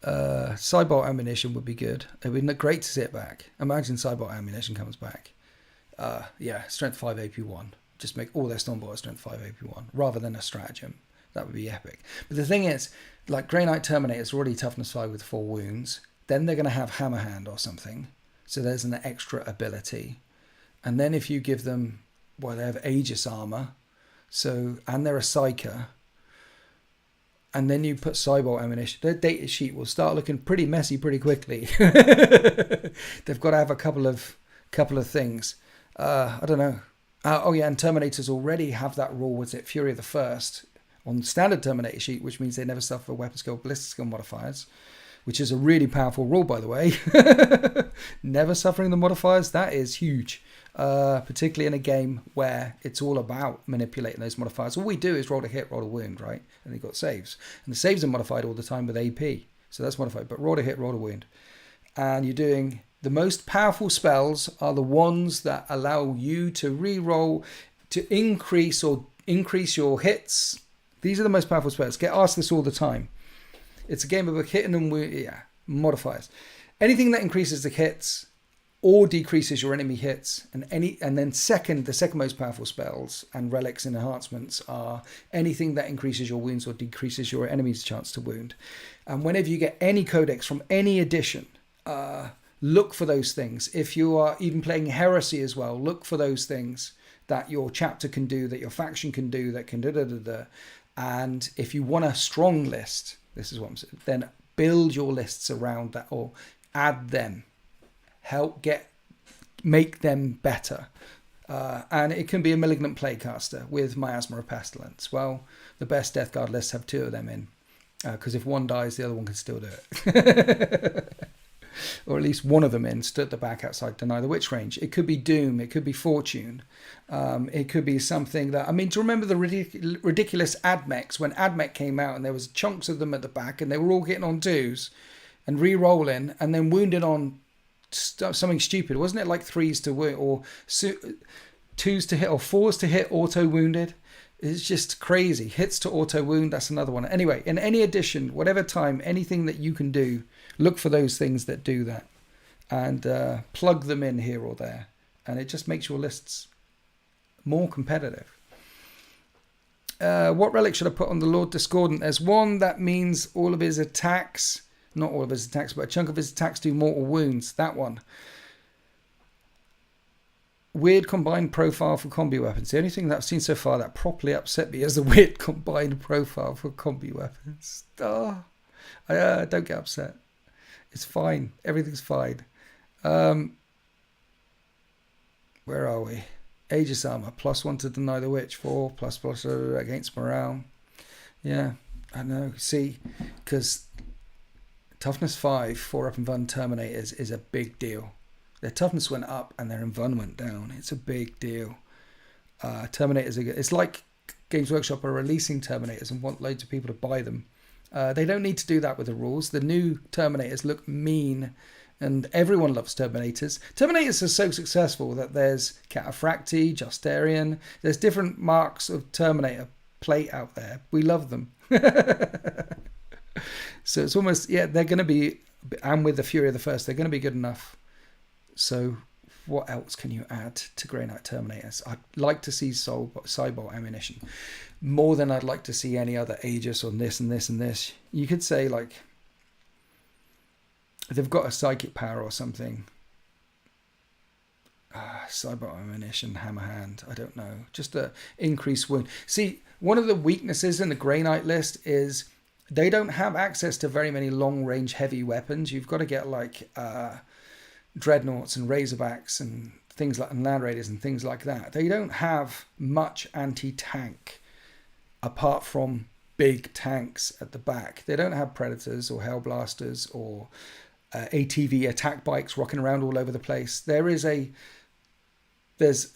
Cyborg ammunition would be good. It would be great to see it back. Imagine Cyborg ammunition comes back. Yeah, strength 5 AP1. Just make all their Stormbolters strength 5 AP1 rather than a stratagem. That would be epic. But the thing is, like Grey Knight Terminators are already toughness 5 with 4 wounds. Then they're going to have Hammer Hand or something. So there's an extra ability. And then if you give them, well, they have Aegis armor. So, and they're a Psyker. And then you put Cyborg ammunition. Their data sheet will start looking pretty messy pretty quickly. They've got to have a couple of things. I don't know. Oh yeah, and Terminators already have that rule. Was it Fury of the First on the standard Terminator sheet, which means they never suffer weapon skill, ballistic skill modifiers, which is a really powerful rule, by the way. Never suffering the modifiers, that is huge. Particularly in a game where it's all about manipulating those modifiers. All we do is roll a hit, roll a wound, right? And you've got saves. And the saves are modified all the time with AP. So that's modified. But roll a hit, roll a wound. And you're doing the most powerful spells are the ones that allow you to re-roll, to increase your hits. These are the most powerful spells. Get asked this all the time. It's a game of hitting and modifiers. Anything that increases the hits or decreases your enemy hits, and then the second most powerful spells and relics and enhancements are anything that increases your wounds or decreases your enemy's chance to wound. And whenever you get any codex from any edition, look for those things. If you are even playing Heresy as well, look for those things that your chapter can do, that your faction can do, that can da-da-da-da. And if you want a strong list, this is what I'm saying, then build your lists around that or add them. Make them better. And it can be a Malignant Plaguecaster with Miasma of Pestilence. Well, the best Death Guard lists have 2 of them in. Because if one dies, the other one can still do it. Or at least one of them in, stood at the back outside, deny the witch range. It could be Doom. It could be Fortune. It could be something that... I mean, do you remember the ridiculous AdMechs? When AdMech came out and there was chunks of them at the back and they were all hitting on 2s and re-rolling and then wounded on something stupid. Wasn't it like 3s to wound or 2s to hit or 4s to hit auto-wounded? It's just crazy. Hits to auto wound, that's another one. Anyway, in any edition, whatever time, anything that you can do, look for those things that do that. And plug them in here or there. And it just makes your lists more competitive. What relic should I put on the Lord Discordant? There's one that means all of his attacks, not all of his attacks, but a chunk of his attacks do mortal wounds. That one. Weird combined profile for combi weapons. The only thing that I've seen so far that properly upset me is the weird combined profile for combi weapons. Don't get upset. It's fine. Everything's fine. Where are we? Aegis armor. +1 to deny the witch. 4++ against morale. Yeah, I know. See, because toughness 5, 4 up and Vun Terminators is a big deal. Their toughness went up and their Invun went down. It's a big deal. Terminators are good. It's like Games Workshop are releasing Terminators and want loads of people to buy them. They don't need to do that with the rules. The new Terminators look mean and everyone loves Terminators. Terminators are so successful that there's Cataphracti, Justarian. There's different marks of Terminator plate out there. We love them. So it's almost, yeah, they're going to be, and with the Fury of the First, they're going to be good enough. So what else can you add to Grey Knight Terminators? I'd like to see Cybolt ammunition more than I'd like to see any other Aegis on this and this and this. You could say like they've got a psychic power or something. Cybolt ammunition, hammer hand, I don't know. Just a increased wound. See, one of the weaknesses in the Grey Knight list is they don't have access to very many long range heavy weapons. You've got to get like dreadnoughts and razorbacks and things like, and land raiders and things like that. They don't have much anti-tank apart from big tanks at the back. They don't have predators or hellblasters or ATV attack bikes rocking around all over the place. There's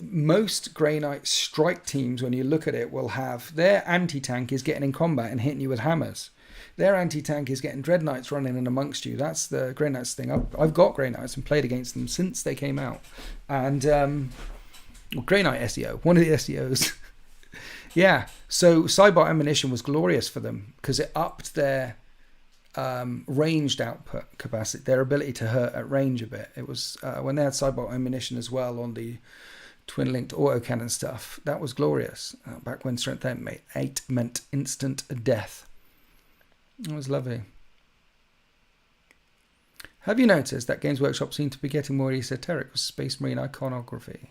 most Grey Knight strike teams, when you look at it, will have their anti-tank is getting in combat and hitting you with hammers. Their anti-tank is getting Dread Knights running in amongst you. That's the Grey Knights thing. I've got Grey Knights and played against them since they came out. And Grey Knight SEO, one of the SEOs. Yeah, so Cybolt ammunition was glorious for them because it upped their ranged output capacity, their ability to hurt at range a bit. It was when they had Cybolt ammunition as well on the twin-linked autocannon stuff. That was glorious. Back when Strength 8 meant instant death. It was lovely. Have you noticed that Games Workshop seem to be getting more esoteric with Space Marine iconography?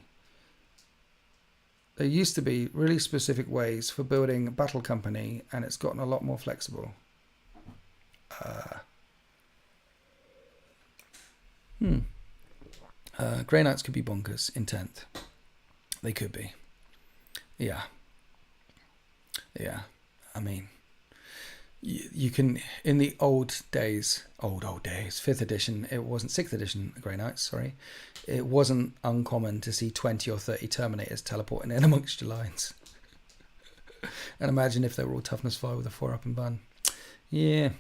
There used to be really specific ways for building a battle company, and it's gotten a lot more flexible. Grey Knights could be bonkers in 10th. They could be. Yeah. I mean, you can, in the old days, 5th edition, it wasn't 6th edition Grey Knights, sorry. It wasn't uncommon to see 20 or 30 Terminators teleporting in amongst your lines. And imagine if they were all toughness 5 with a 4 up and bun. Yeah.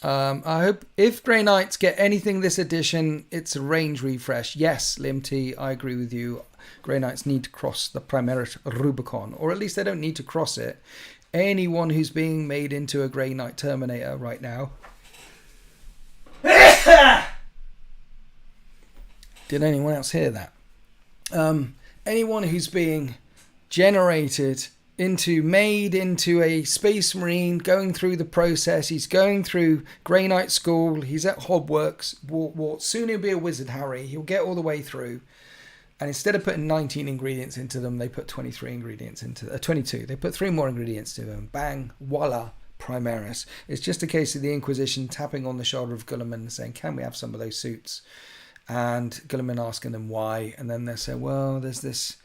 I hope if Grey Knights get anything this edition, it's a range refresh. Yes, Liam T, I agree with you. Grey Knights need to cross the primarch Rubicon, or at least they don't need to cross it. Anyone who's being made into a Grey Knight Terminator right now. Did anyone else hear that? Anyone who's being generated made into a Space Marine, going through the process, he's going through Grey Knight School, he's at Hogwarts, soon he'll be a wizard, Harry, he'll get all the way through, and instead of putting 19 ingredients into them, they put 23 ingredients into 22, they put 3 more ingredients to them, bang, voila, Primaris. It's just a case of the Inquisition tapping on the shoulder of Guilliman and saying, can we have some of those suits? And Guilliman asking them why, and then they say, well, there's this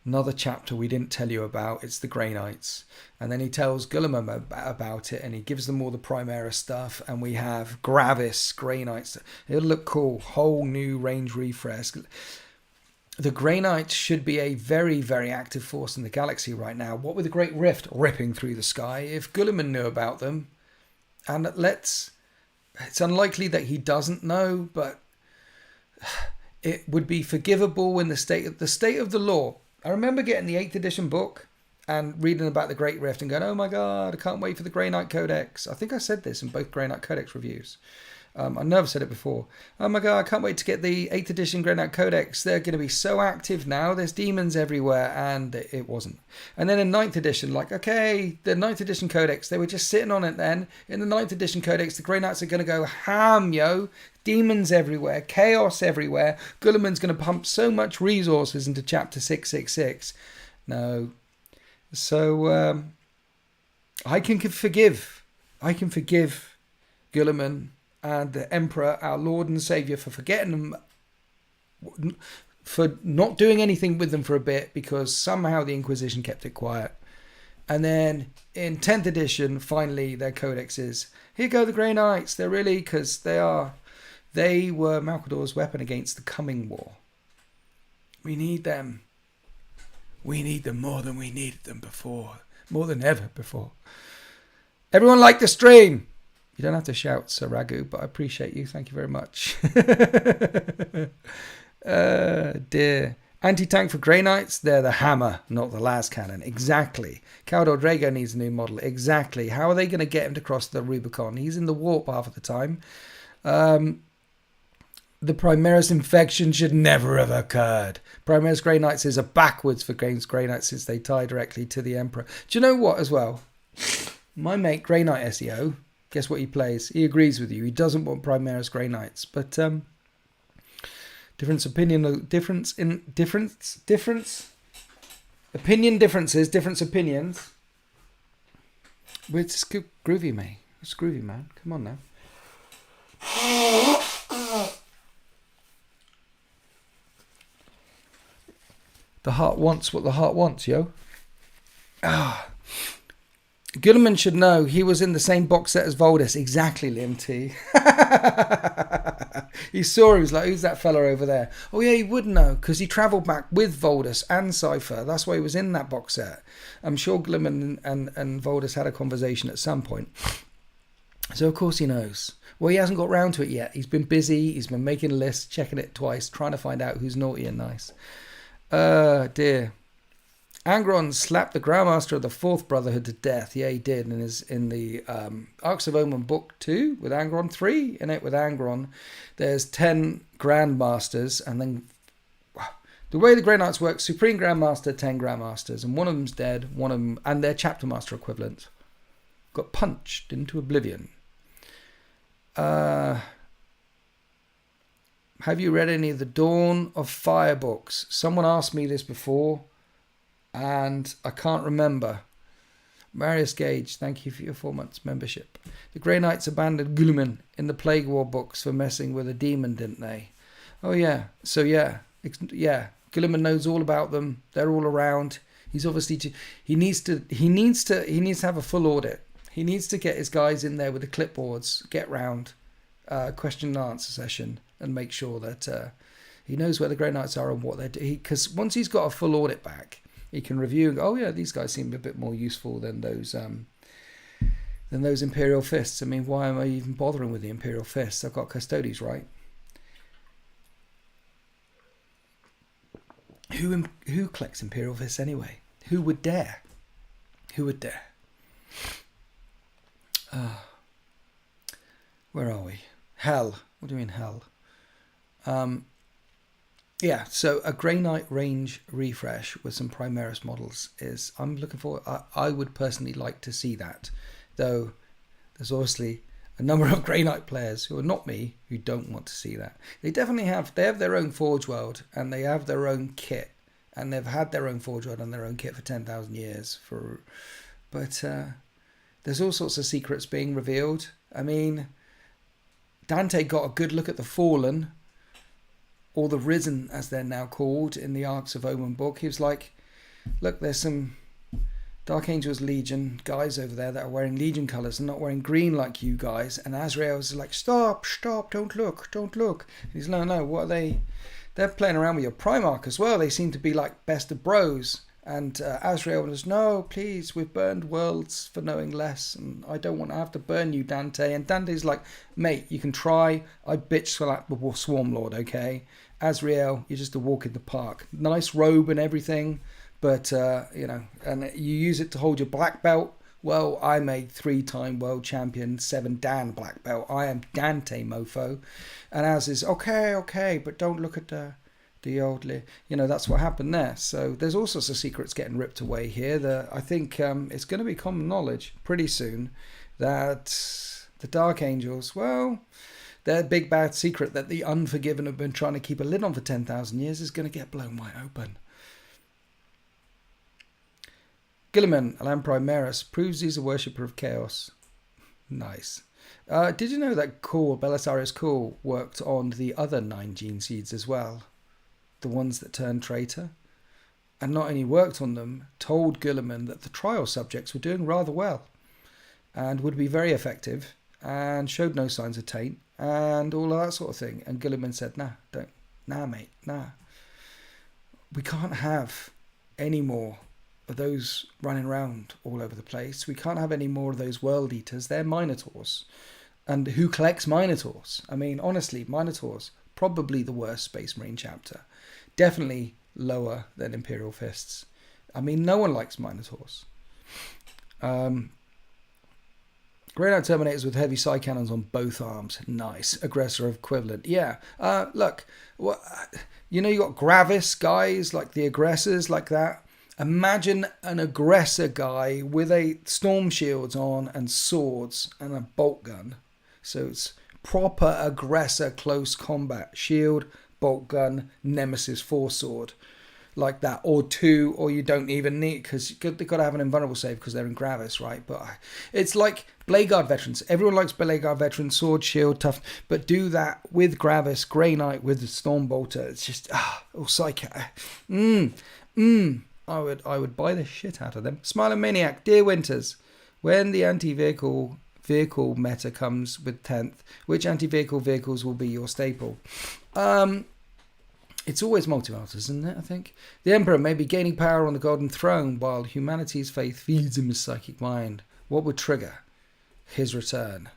another chapter we didn't tell you about, it's the Grey Knights. And then he tells Guilliman about it, and he gives them all the Primaris stuff, and we have Gravis, Grey Knights. It'll look cool, whole new range refresh. The Grey Knights should be a very, very active force in the galaxy right now. What with the Great Rift ripping through the sky, if Guilliman knew about them, and it's unlikely that he doesn't know, but it would be forgivable in the state of the law. I remember getting the 8th edition book, and reading about the Great Rift and going, oh my God, I can't wait for the Grey Knight Codex. I think I said this in both Grey Knight Codex reviews. I know I've said it before. Oh my God, I can't wait to get the 8th edition Grey Knight Codex. They're going to be so active now. There's demons everywhere. And it wasn't. And then in 9th edition, like, okay, the 9th edition Codex, they were just sitting on it then. In the 9th edition Codex, the Grey Knights are going to go ham, yo. Demons everywhere. Chaos everywhere. Guilliman's going to pump so much resources into chapter 666. No. So, I can forgive Guilliman and the Emperor, our Lord and Saviour, for forgetting them, for not doing anything with them for a bit, because somehow the Inquisition kept it quiet. And then in 10th edition, finally, their codex is, here go the Grey Knights. They're really, because they were Malcador's weapon against the coming war. We need them. We need them more than we needed them before. More than ever before. Everyone like the stream. You don't have to shout, Sir Ragu, but I appreciate you. Thank you very much. Dear. Anti-tank for Grey Knights, they're the hammer, not the las cannon. Exactly. Caldor Drago needs a new model. Exactly. How are they going to get him to cross the Rubicon? He's in the warp half of the time. The Primaris infection should never have occurred. Primaris Grey Knights is a backwards for Grey Knights since they tie directly to the Emperor. Do you know what as well? My mate Grey Knight SEO, guess what he plays? He agrees with you. He doesn't want Primaris Grey Knights. But difference, opinions. Difference opinions. It's groovy, mate. It's groovy, man. Come on now. The heart wants what the heart wants, yo. Guilliman should know he was in the same box set as Voldus. Exactly, Liam T. He saw him. He was like, who's that fella over there? Oh, yeah, he would know because he travelled back with Voldus and Cypher. That's why he was in that box set. I'm sure Guilliman and Voldus had a conversation at some point. So, of course, he knows. Well, he hasn't got round to it yet. He's been busy. He's been making a list, checking it twice, trying to find out who's naughty and nice. Dear. Angron slapped the Grandmaster of the Fourth Brotherhood to death. Yeah, he did. In the Arcs of Omen Book 2 with Angron, 3 in it with Angron. There's 10 Grandmasters, and then the way the Grey Knights work, Supreme Grandmaster, 10 Grandmasters, and one of them's dead, one of them, and their Chapter Master equivalent, got punched into oblivion. Have you read any of the Dawn of Fire books? Someone asked me this before, and I can't remember. Marius Gage, thank you for your 4 months membership. The Grey Knights abandoned Guilliman in the Plague War books for messing with a demon, didn't they? Oh yeah. So yeah. Guilliman knows all about them. They're all around. He's obviously he needs to have a full audit. He needs to get his guys in there with the clipboards, get round, question and answer session, and make sure that he knows where the Grey Knights are and what they're doing. Because once he's got a full audit back, he can review and go, oh yeah, these guys seem a bit more useful than those Imperial Fists. I mean, why am I even bothering with the Imperial Fists? I've got Custodes, right? Who collects Imperial Fists anyway? Who would dare? Who would dare? Where are we? Hell. What do you mean hell? Yeah, so a Grey Knight range refresh with some Primaris models is, I'm looking forward, I would personally like to see that. Though there's obviously a number of Grey Knight players who are not me who don't want to see that. They have their own Forge World and they have their own kit. And they've had their own Forge World and their own kit for 10,000 years. But there's all sorts of secrets being revealed. I mean, Dante got a good look at the Fallen, or the Risen as they're now called in the Arcs of Omen book. He was like, look, there's some Dark Angels Legion guys over there that are wearing Legion colours and not wearing green like you guys. And Azrael was like, stop, don't look. And he's like, no, what are they? They're playing around with your Primarch as well. They seem to be like best of bros. And Azrael was, no, please, we've burned worlds for knowing less, and I don't want to have to burn you, Dante. And Dante's like, mate, you can try. I bitch slap the Swarm Lord, okay? Azrael, you're just a walk in the park. Nice robe and everything, But, and you use it to hold your black belt. Well, I'm a 3-time world champion, 7-Dan black belt. I am Dante, mofo. And as is, okay, but don't look at the old, that's what happened there. So there's all sorts of secrets getting ripped away here. I think it's going to be common knowledge pretty soon that the Dark Angels, well, their big bad secret that the Unforgiven have been trying to keep a lid on for 10,000 years is going to get blown wide open. Gilliman, Alan Primaris, proves he's a worshipper of chaos. Nice. Did you know that Belisarius Cool worked on the other 9 gene seeds as well? The ones that turned traitor? And not only worked on them, told Gilliman that the trial subjects were doing rather well and would be very effective and showed no signs of taint and all of that sort of thing. And Gilliman said, nah, mate. We can't have any more of those running around all over the place. We can't have any more of those world eaters. They're minotaurs. And who collects minotaurs? I mean, honestly, minotaurs, probably the worst Space Marine chapter. Definitely lower than Imperial Fists. I mean, no one likes minotaurs. Greyhound Terminators with heavy side cannons on both arms. Nice. Aggressor equivalent. Yeah. Look, you got Gravis guys, like the aggressors, like that. Imagine an aggressor guy with a storm shields on and swords and a bolt gun. So it's proper aggressor close combat. Shield, bolt gun, nemesis force sword. Like that. Or 2, or you don't even need, because they've got to have an invulnerable save because they're in Gravis, right? But it's like Blade Guard veterans. Everyone likes Blade Guard veterans, sword, shield, tough. But do that with Gravis, Grey Knight with the Storm Bolter. It's just, Psycho. I would buy the shit out of them. Smiling Maniac, Dear Winters. When the anti-vehicle meta comes with 10th, which anti-vehicle vehicles will be your staple? It's always multi-alters, isn't it, I think? The Emperor may be gaining power on the Golden Throne while humanity's faith feeds him his psychic mind. What would trigger his return?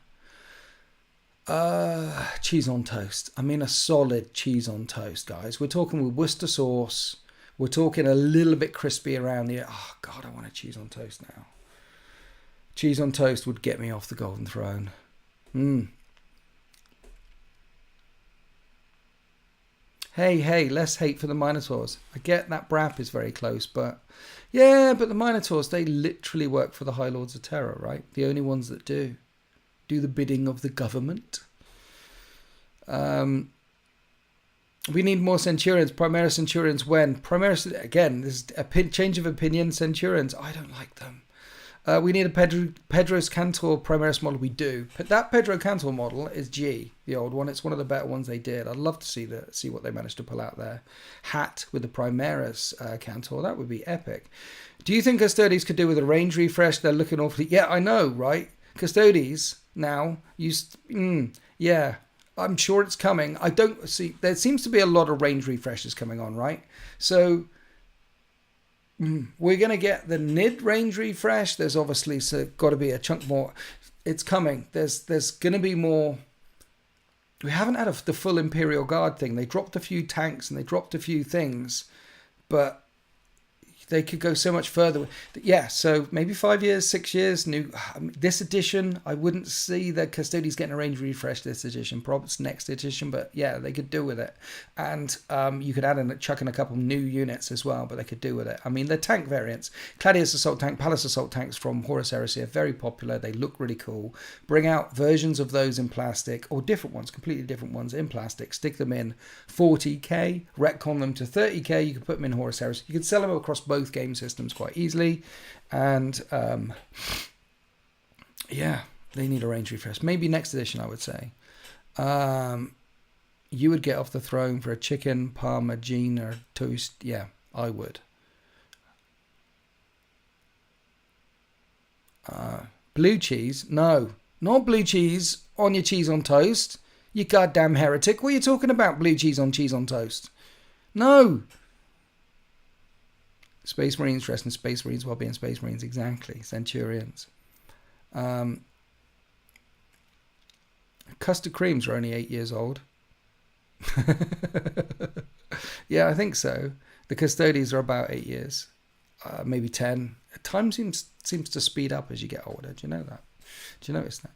Cheese on toast. I mean, a solid cheese on toast, guys. We're talking with Worcester sauce. We're talking a little bit crispy around the... Oh, God, I want a cheese on toast now. Cheese on toast would get me off the Golden Throne. Hey, less hate for the Minotaurs. I get that Brap is very close, but... Yeah, but the Minotaurs, they literally work for the High Lords of Terror, right? The only ones that do. Do the bidding of the government. We need more Centurions. Primaris Centurions when? Primaris, again, there's a change of opinion. Centurions, I don't like them. We need a Pedro's Cantor Primaris model. We do. But that Pedro Cantor model is G, the old one. It's one of the better ones they did. I'd love to see what they managed to pull out there. Hat with the Primaris Cantor. That would be epic. Do you think Custodes could do with a range refresh? They're looking awfully... Yeah, I know, right? Custodes now, yeah. I'm sure it's coming. I don't see... There seems to be a lot of range refreshes coming on, right? So we're going to get the NID range refresh. There's obviously got to be a chunk more. It's coming. There's going to be more. We haven't had the full Imperial Guard thing. They dropped a few tanks and they dropped a few things. But they could go so much further. Yeah, so maybe 5 years, 6 years. This edition, I wouldn't see the Custodes getting a range refresh this edition. Probably next edition, but yeah, they could do with it. And you could chuck in a couple new units as well, but they could do with it. I mean, the tank variants. Claudius Assault Tank, Pallas Assault Tanks from Horus Heresy are very popular. They look really cool. Bring out versions of those in plastic, or different ones, completely different ones in plastic. Stick them in 40k, retcon them to 30k. You could put them in Horus Heresy. You could sell them across both game systems quite easily, and yeah, they need a range refresh. Maybe next edition, I would say. You would get off the throne for a chicken parma gene or toast. Yeah, I would. Blue cheese? No, not blue cheese on your cheese on toast. You goddamn heretic! What are you talking about? Blue cheese on toast? No. Space Marines dressed in Space Marines while being Space Marines. Exactly. Centurions. Custard creams are only 8 years old. Yeah, I think so. The Custodes are about 8 years. maybe 10. Time seems to speed up as you get older. Do you know that? Do you notice that?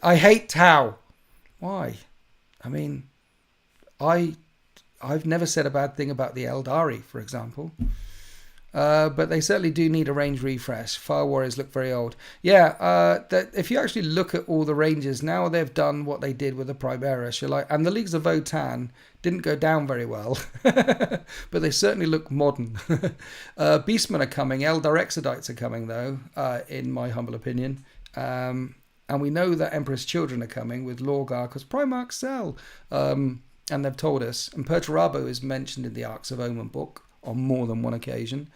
I hate Tau. Why? I mean, I've never said a bad thing about the Eldari, for example. But they certainly do need a range refresh. Fire Warriors look very old. Yeah, if you actually look at all the ranges, now they've done what they did with the Primaris. You're like, and the Leagues of Votann didn't go down very well. But they certainly look modern. Beastmen are coming. Eldar Exodites are coming, though, in my humble opinion. And we know that Emperor's Children are coming with Lorgar, because Primarchs sell. And they've told us. And Perturabo is mentioned in the Arcs of Omen book on more than one occasion.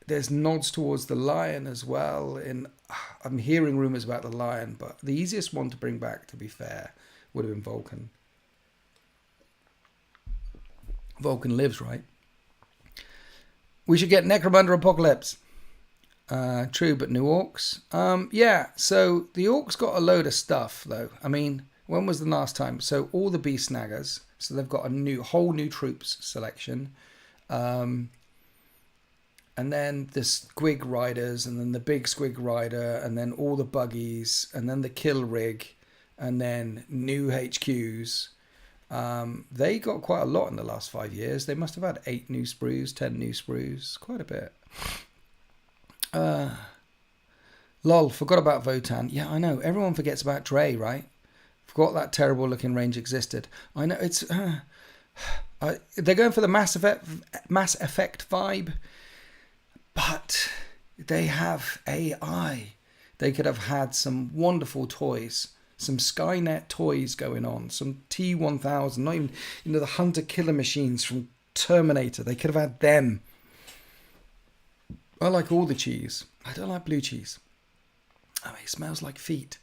There's nods towards the Lion as well. I'm hearing rumours about the Lion, but the easiest one to bring back, to be fair, would have been Vulcan. Vulcan lives, right? We should get Necromunda Apocalypse. True, but new orcs. Yeah, so the orcs got a load of stuff, though. I mean, when was the last time? So all the beast snaggers. So they've got a whole new troops selection. And then the squig riders, and then the big squig rider, and then all the buggies, and then the kill rig, and then new HQs. They got quite a lot in the last 5 years. They must have had 8 new sprues, 10 new sprues, quite a bit. Lol, forgot about Votann. Yeah, I know. Everyone forgets about Dre, right? Forgot that terrible looking range existed. I know it's. They're going for the Mass Effect vibe, but they have AI. They could have had some wonderful toys, some Skynet toys going on, some T-1000, not even the Hunter Killer machines from Terminator. They could have had them. I like all the cheese. I don't like blue cheese. I mean, it smells like feet.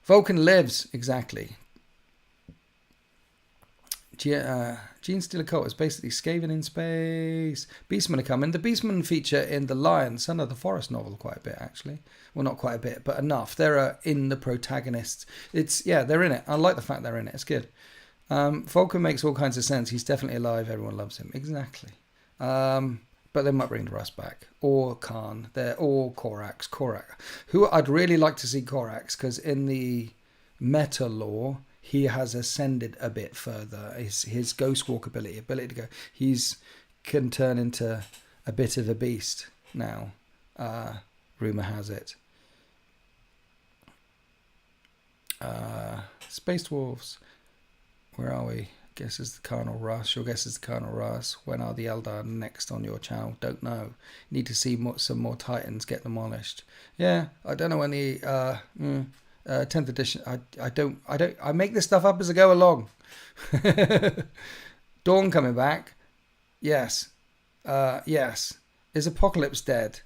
Vulcan lives, exactly. Gene Stealer Cult is basically Skaven in space. Beastmen are coming. The Beastmen feature in the Lion, Son of the Forest novel quite a bit, actually. Well, not quite a bit, but enough. They're in the protagonists. They're in it. I like the fact they're in it. It's good. Vulcan makes all kinds of sense. He's definitely alive. Everyone loves him. Exactly. But they might bring Russ back. Or Khan. Or Korax. Who I'd really like to see Korax, because in the meta lore, he has ascended a bit further. His ghost walk ability to go. Can turn into a bit of a beast now. Rumour has it. Space Dwarves. Where are we? Guess it's the Colonel Russ. Your guess is the Colonel Russ. When are the Eldar next on your channel? Don't know. Need to see some more Titans get demolished. Yeah, I don't know when the 10th edition. I make this stuff up as I go along. Dawn coming back. Yes. Yes. Is Apocalypse dead?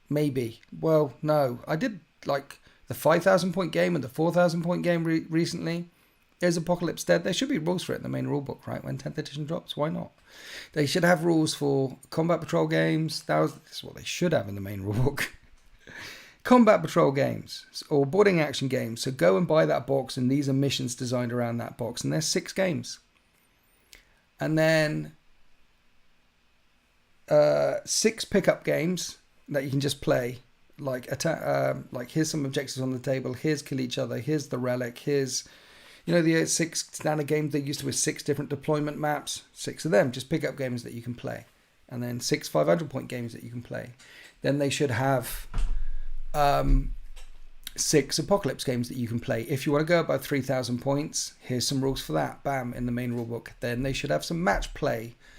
Maybe. Well, no. I did like the 5,000 point game and the 4,000 point game recently. Is Apocalypse dead? There should be rules for it in the main rulebook, right? When 10th edition drops, why not? They should have rules for combat patrol games. This is what they should have in the main rulebook. Combat patrol games or boarding action games. So go and buy that box, and these are missions designed around that box. And there's 6 games. And then 6 pickup games that you can just play. Like here's some objectives on the table. Here's kill each other. Here's the relic. Here's the 6 standard games they used to with 6 different deployment maps. 6 of them, just pick up games that you can play. And then 6 500 point games that you can play. Then they should have 6 Apocalypse games that you can play. If you want to go above 3,000 points, here's some rules for that. Bam, in the main rulebook. Then they should have some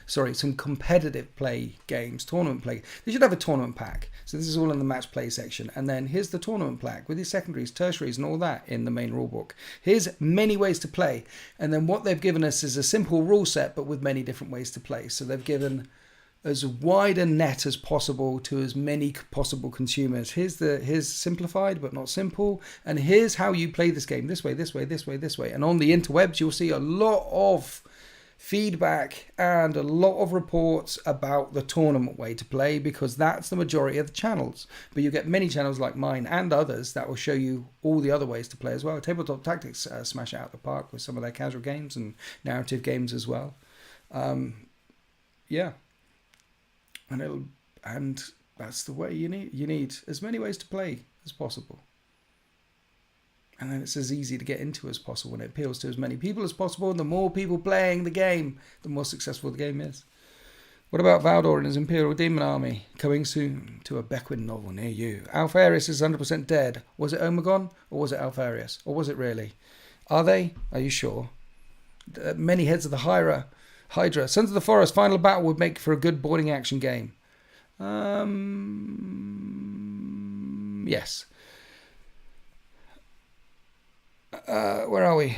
some competitive play games, tournament play. They should have a tournament pack. So this is all in the match play section. And then here's the tournament pack with your secondaries, tertiaries, and all that in the main rulebook. Here's many ways to play. And then what they've given us is a simple rule set, but with many different ways to play. So they've given as wide a net as possible to as many possible consumers. Here's simplified but not simple, and here's how you play this game: this way, this way, this way, this way. And on the interwebs, you'll see a lot of feedback and a lot of reports about the tournament way to play, because that's the majority of the channels. But you get many channels like mine and others that will show you all the other ways to play as well. Tabletop Tactics smash it out the park with some of their casual games and narrative games as well. Yeah. and that's the way you need as many ways to play as possible. And then it's as easy to get into as possible, and it appeals to as many people as possible. And the more people playing the game, the more successful the game is. What about Valdor and his Imperial Demon Army? Coming soon to a Beckwin novel near you. Alpharius is 100% dead. Was it Omegon or was it Alpharius? Or was it really? Are they? Are you sure? Many heads of the Hydra. Sons of the Forest, final battle would make for a good boarding action game. Yes. Where are we?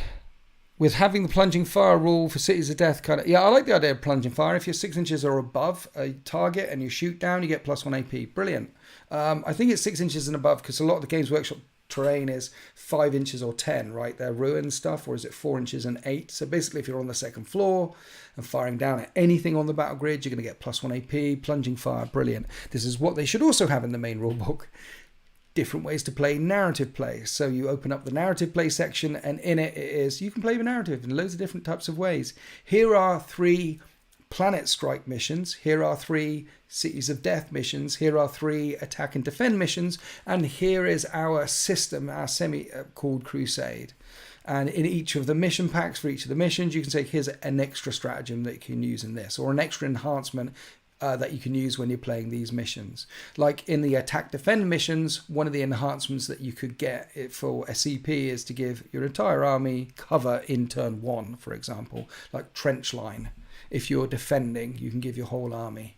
With having the plunging fire rule for Cities of Death kind of... Yeah, I like the idea of plunging fire. If you're 6 inches or above a target and you shoot down, you get +1 AP. Brilliant. I think it's 6 inches and above because a lot of the Games Workshop terrain is 5 inches or 10, right? They're ruined stuff, or is it 4 inches and 8? So basically, if you're on the second floor and firing down at anything on the battle grid, you're going to get +1 AP. Plunging fire, brilliant. This is what they should also have in the main rulebook. Different ways to play narrative play. So you open up the narrative play section, and in it is you can play the narrative in loads of different types of ways. Here are 3 planet strike missions. Here are 3 Cities of Death missions. Here are 3 attack and defend missions. And here is our system, our called Crusade. And in each of the mission packs for each of the missions, you can say, here's an extra stratagem that you can use in this, or an extra enhancement that you can use when you're playing these missions. Like in the attack defend missions, one of the enhancements that you could get for a CP is to give your entire army cover in turn 1, for example, like trench line. If you're defending, you can give your whole army.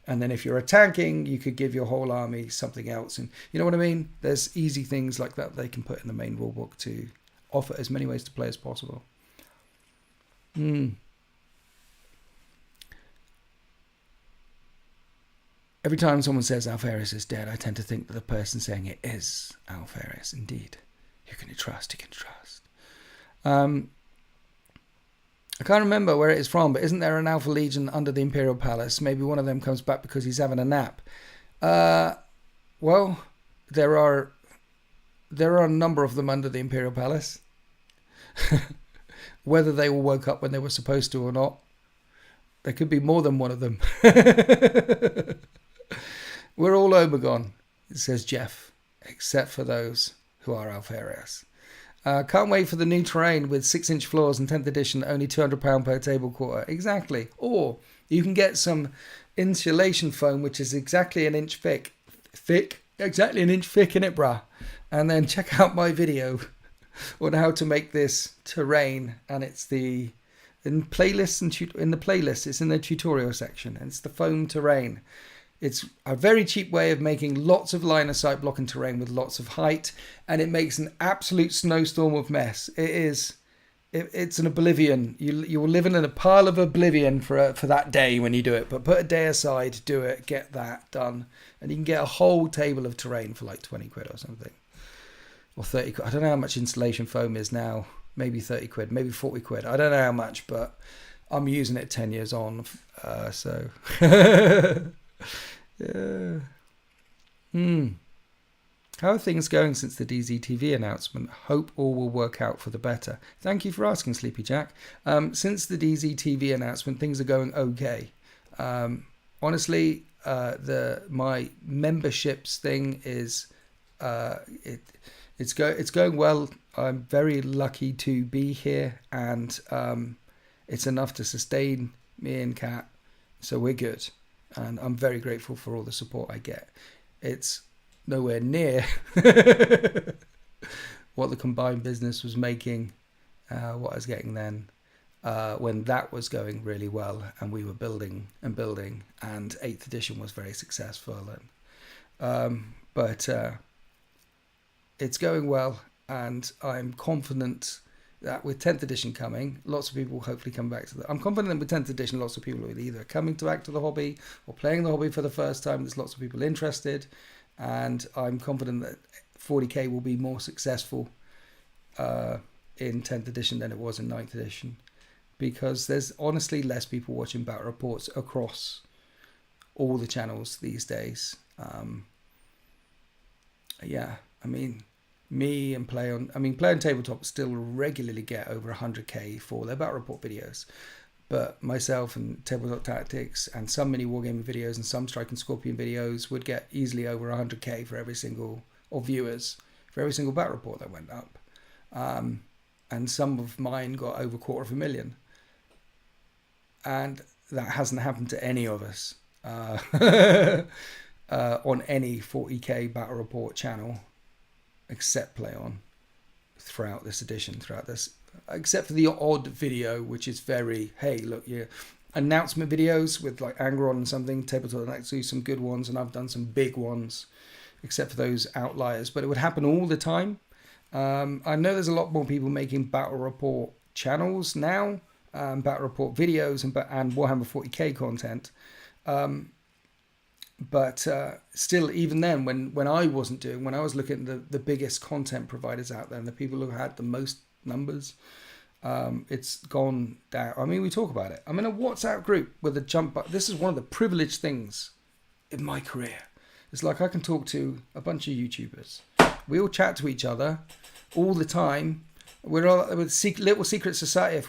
And then if you're attacking, you could give your whole army something else. And you know what I mean? There's easy things like that they can put in the main rulebook to offer as many ways to play as possible. Every time someone says Alpharius is dead, I tend to think that the person saying it is Alpharius indeed. Who can you trust? You can trust. I can't remember where it is from, but isn't there an Alpha Legion under the Imperial Palace? Maybe one of them comes back because he's having a nap. Well, there are a number of them under the Imperial Palace. Whether they all woke up when they were supposed to or not, there could be more than one of them. We're all Omegon, says Jeff, except for those who are Alpharius. Can't wait for the new terrain with 6-inch floors and 10th edition, only £200 per table quarter. Exactly. Or you can get some insulation foam, which is exactly an inch thick. Exactly an inch thick in it, brah. And then check out my video on how to make this terrain. And it's in the playlist, it's in the tutorial section. And it's the foam terrain. It's a very cheap way of making lots of line of sight blocking terrain with lots of height, and it makes an absolute snowstorm of mess. It's an oblivion. You will live in a pile of oblivion for that day when you do it. But put a day aside, do it, get that done, and you can get a whole table of terrain for like 20 quid or something, or 30 quid. I don't know how much insulation foam is now. Maybe 30 quid, maybe 40 quid. I don't know how much, but I'm using it 10 years on, so. Yeah. How are things going since the DZTV announcement? Hope all will work out for the better. Thank you for asking, Sleepy Jack. Since the DZTV announcement, things are going okay. Honestly, my memberships thing is it's going well. I'm very lucky to be here, and it's enough to sustain me and Kat, so we're good. And I'm very grateful for all the support I get. It's nowhere near what the combined business was making, what I was getting then, when that was going really well and we were building, and 8th edition was very successful. But it's going well, and I'm confident that with 10th edition coming, lots of people will hopefully come back to that. I'm confident with 10th edition, lots of people are either coming back to the hobby or playing the hobby for the first time. There's lots of people interested, and I'm confident that 40k will be more successful in 10th edition than it was in 9th edition, because there's honestly less people watching battle reports across all the channels these days. Me and Play on Tabletop still regularly get over 100k for their battle report videos, but myself and Tabletop Tactics and some mini wargaming videos and some Strike and Scorpion videos would get easily over 100k for every single, or viewers, for every single battle report that went up. And some of mine got over 250,000. And that hasn't happened to any of us on any 40k battle report channel, except Play On, throughout this edition, except for the odd video, which is very, hey, look, your announcement videos with like Angron and something. Tabletop Tactics do some good ones, and I've done some big ones, except for those outliers. But it would happen all the time. I know there's a lot more people making battle report channels now, battle report videos and Warhammer 40k content. But still, even then, when I wasn't doing, when I was looking at the biggest content providers out there and the people who had the most numbers, it's gone down. I mean, we talk about it. I'm in a WhatsApp group with a jump. This is one of the privileged things in my career. It's like I can talk to a bunch of YouTubers. We all chat to each other all the time. We're all with little secret society of,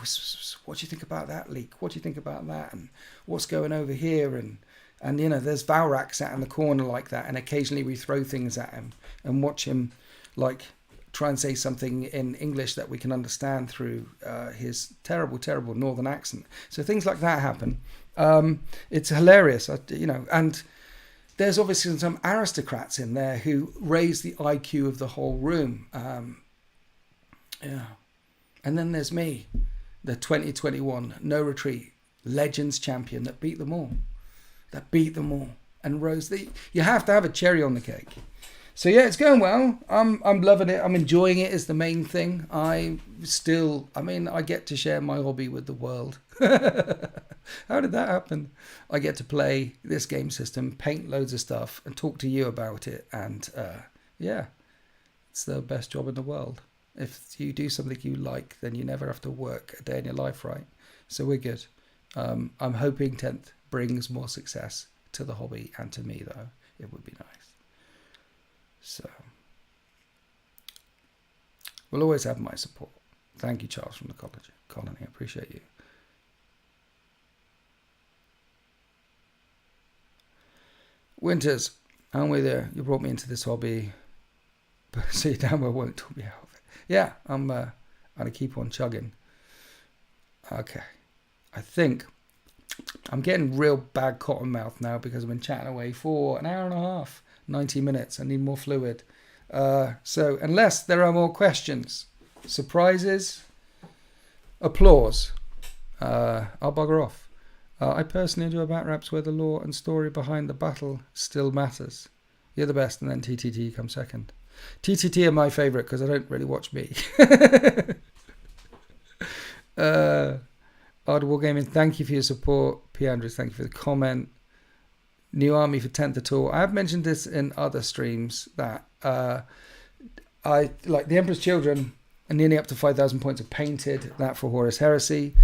what do you think about that leak? What do you think about that? And what's going over here? And you know, there's Valrak sat in the corner like that, and occasionally we throw things at him and watch him like try and say something in English that we can understand through his terrible, terrible northern accent. So things like that happen. It's hilarious, and there's obviously some aristocrats in there who raise the IQ of the whole room. And then there's me, the 2021 No Retreat Legends champion that beat them all. And rose you have to have a cherry on the cake. So yeah, it's going well. I'm loving it. I'm enjoying it is the main thing. I get to share my hobby with the world. How did that happen? I get to play this game system, paint loads of stuff, and talk to you about it. And it's the best job in the world. If you do something you like, then you never have to work a day in your life, right? So we're good. I'm hoping 10th brings more success to the hobby and to me, though. It would be nice. So we'll always have my support. Thank you, Charles, from the colony. I appreciate you. Winters, I'm with you. You brought me into this hobby, but see, damn well won't talk me out of it. Yeah, I'm gonna keep on chugging. Okay, I think I'm getting real bad cotton mouth now because I've been chatting away for an hour and a half, 90 minutes. I need more fluid. So unless there are more questions, surprises, applause, I'll bugger off. I personally enjoy bat raps where the lore and story behind the battle still matters. You're the best, and then TTT comes second. TTT are my favourite because I don't really watch me. Ard Wargaming, thank you for your support. P. Andrews, thank you for the comment. New Army for 10th at all. I have mentioned this in other streams that I like the Emperor's Children and nearly up to 5,000 points of painted. That for Horus Heresy.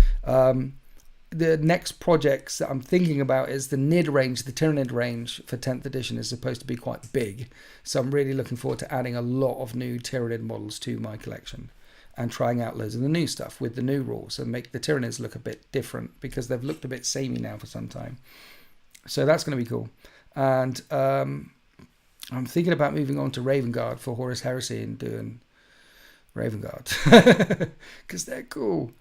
The next projects that I'm thinking about is the NID range, the Tyranid range for 10th edition is supposed to be quite big. So I'm really looking forward to adding a lot of new Tyranid models to my collection and trying out loads of the new stuff with the new rules and make the Tyranids look a bit different because they've looked a bit samey now for some time. So that's going to be cool. And I'm thinking about moving on to Raven Guard for Horus Heresy and doing Raven Guard because they're cool.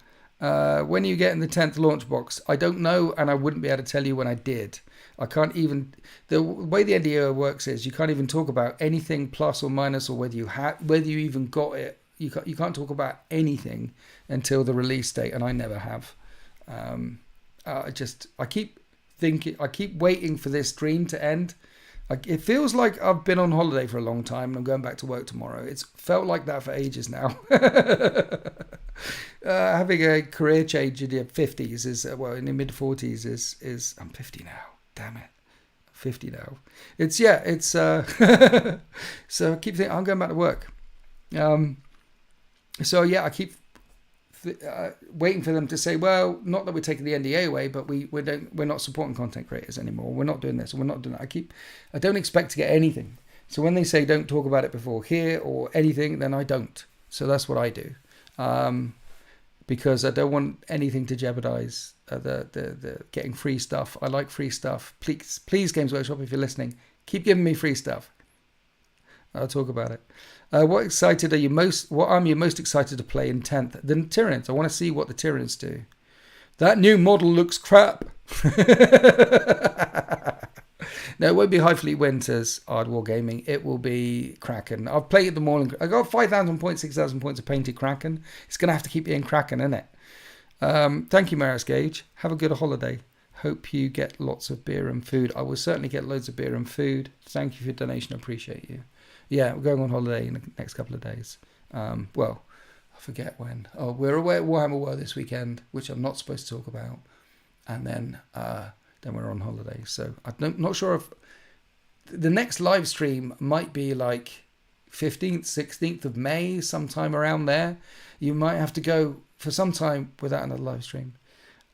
When you get in the 10th launch box, I don't know, and I wouldn't be able to tell you when I did. I can't even, the way the NDO works is you can't even talk about anything plus or minus or whether you even got it. You can't talk about anything until the release date, and I never have. I keep waiting for this dream to end. It feels like I've been on holiday for a long time and I'm going back to work tomorrow. It's felt like that for ages now. Having a career change in your 50s in your mid 40s is I'm 50 now. Damn it. I'm 50 now. So I keep thinking I'm going back to work. I keep waiting for them to say, well, not that we're taking the NDA away, but we're not supporting content creators anymore. We're not doing this. We're not doing that. I don't expect to get anything. So when they say don't talk about it before here or anything, then I don't. So that's what I do. because I don't want anything to jeopardize the getting free stuff. I like free stuff. Please, Games Workshop, if you're listening, keep giving me free stuff. I'll talk about it. What army are you most excited to play in 10th? The Tyranids. I want to see what the Tyranids do. That new model looks crap. No, it won't be Highfleet Winters, Ardwar Gaming. It will be Kraken. I've played them all. I got 5,000 points, 6,000 points of painted Kraken. It's going to have to keep being Kraken, isn't it? Thank you, Maris Gage. Have a good holiday. Hope you get lots of beer and food. I will certainly get loads of beer and food. Thank you for your donation. I appreciate you. Yeah, we're going on holiday in the next couple of days. Well, I forget when. Oh, we're away at Warhammer World this weekend, which I'm not supposed to talk about. And then we're on holiday. So I'm not sure if the next live stream might be like 15th, 16th of May, sometime around there. You might have to go for some time without another live stream.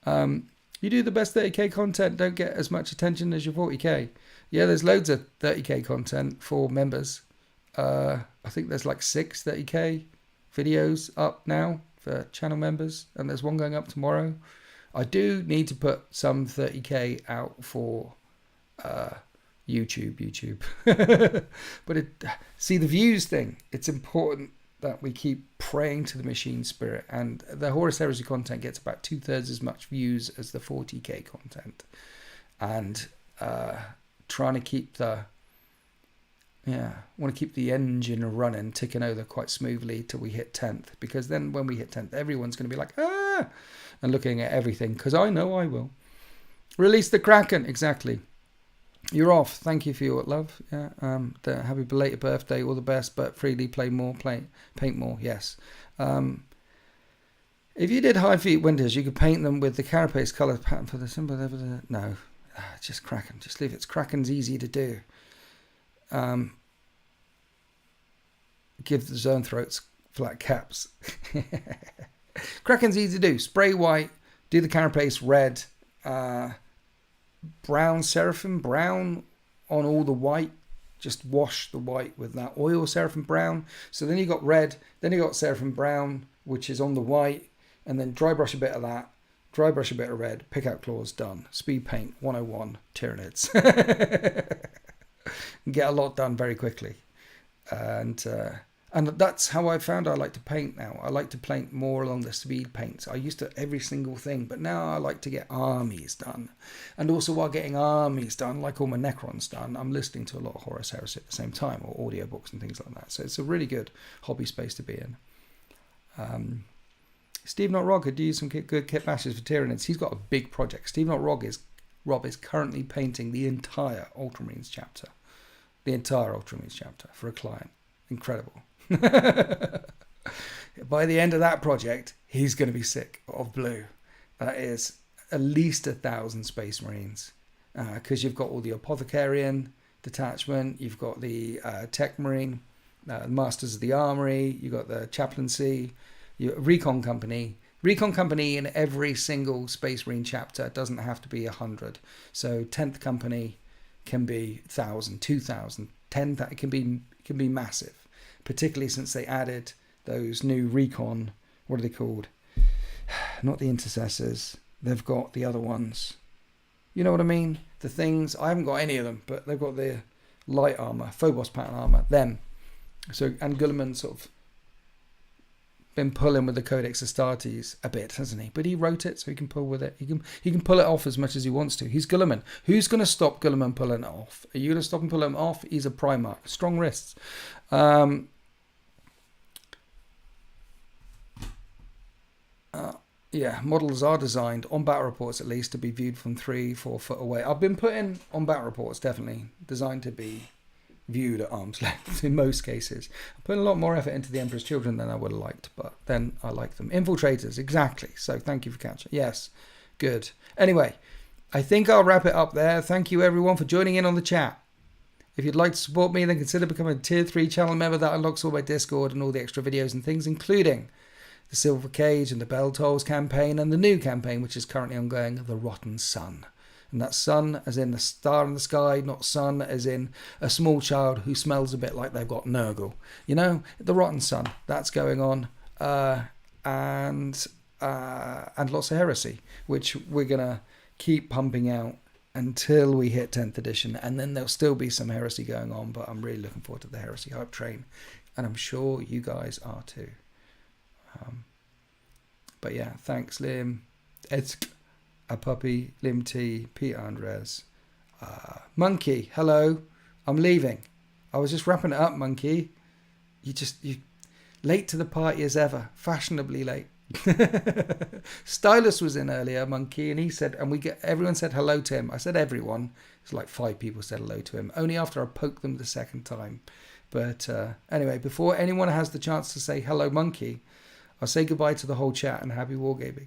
You do the best 30k content, don't get as much attention as your 40k. Yeah, there's loads of 30k content for members. I think there's like 6 30k videos up now for channel members, and there's one going up tomorrow. I do need to put some 30k out for YouTube. But see, the views thing, it's important that we keep praying to the machine spirit, and the Horus Heresy content gets about 2/3 as much views as the 40k content, and trying to keep want to keep the engine running, ticking over quite smoothly till we hit 10th, because then when we hit 10th, everyone's going to be like, and looking at everything, because I know I will. Release the Kraken, exactly. You're off. Thank you for your love. Yeah. Happy belated birthday. All the best, but freely play more, paint more. Yes. If you did Highfleet Winters, you could paint them with the carapace colour pattern for the symbol. No, just Kraken. Just leave it. Kraken's easy to do. Give the zone throats flat caps. Kraken's easy to do. Spray white. Do the carapace red. Brown seraphim brown on all the white. Just wash the white with that oil seraphim brown. So then you got red, then you got seraphim brown, which is on the white, and then dry brush a bit of that, dry brush a bit of red, pick out claws, done. Speed paint 101 Tyranids. Get a lot done very quickly. And that's how I found I like to paint now. I like to paint more along the speed paints. I used to every single thing, but now I like to get armies done. And also while getting armies done, like all my Necrons done, I'm listening to a lot of Horus Heresy at the same time, or audiobooks and things like that. So it's a really good hobby space to be in. Steve Not Rog could use some good kit bashes for Tyranids. He's got a big project. Steve Not Rob is currently painting the entire Ultramarines chapter. The entire Ultramarines chapter for a client. Incredible. By the end of that project, he's going to be sick of blue. That is at least 1,000 Space Marines, because you've got all the Apothecarian detachment, you've got the Tech Marine, Masters of the Armory, you've got the Chaplaincy, Recon Company. Recon Company in every single Space Marine chapter doesn't have to be 100. So 10th Company can be 1,000, 2,000, 10,000. It can be massive. Particularly since they added those new recon, what are they called? Not the intercessors. They've got the other ones. You know what I mean? The things, I haven't got any of them, but they've got the light armor, Phobos pattern armor, them. So, and Gulliman sort of been pulling with the Codex Astartes a bit, hasn't he? But he wrote it, so he can pull with it. He can pull it off as much as he wants to. He's Gulliman. Who's going to stop Gulliman pulling it off? Are you going to stop him pulling it off? He's a Primarch. Strong wrists. Yeah, models are designed on battle reports at least to be viewed from 3-4 foot away. I've been putting on battle reports definitely designed to be viewed at arm's length in most cases. I put a lot more effort into the Emperor's Children than I would have liked, but then I like them. Infiltrators, exactly. So thank you for catching. Yes, good. Anyway, I think I'll wrap it up there. Thank you everyone for joining in on the chat. If you'd like to support me, then consider becoming a tier 3 channel member. That unlocks all my Discord and all the extra videos and things, including the Silver Cage and the Bell Tolls campaign and the new campaign, which is currently ongoing, The Rotten Sun. And that's sun as in the star in the sky, not sun as in a small child who smells a bit like they've got Nurgle. You know, The Rotten Sun, that's going on. And and lots of Heresy, which we're going to keep pumping out until we hit 10th edition. And then there'll still be some Heresy going on, but I'm really looking forward to the Heresy hype train. And I'm sure you guys are too. But yeah, thanks, Liam. Edsk, a puppy, Lim T, Peter Andres. Monkey, hello. I'm leaving. I was just wrapping it up, Monkey. You late to the party as ever. Fashionably late. Stylus was in earlier, Monkey, and he said, and everyone said hello to him. I said everyone. It's like 5 people said hello to him. Only after I poked them the second time. But anyway, before anyone has the chance to say hello, Monkey, I'll say goodbye to the whole chat and happy wargaming.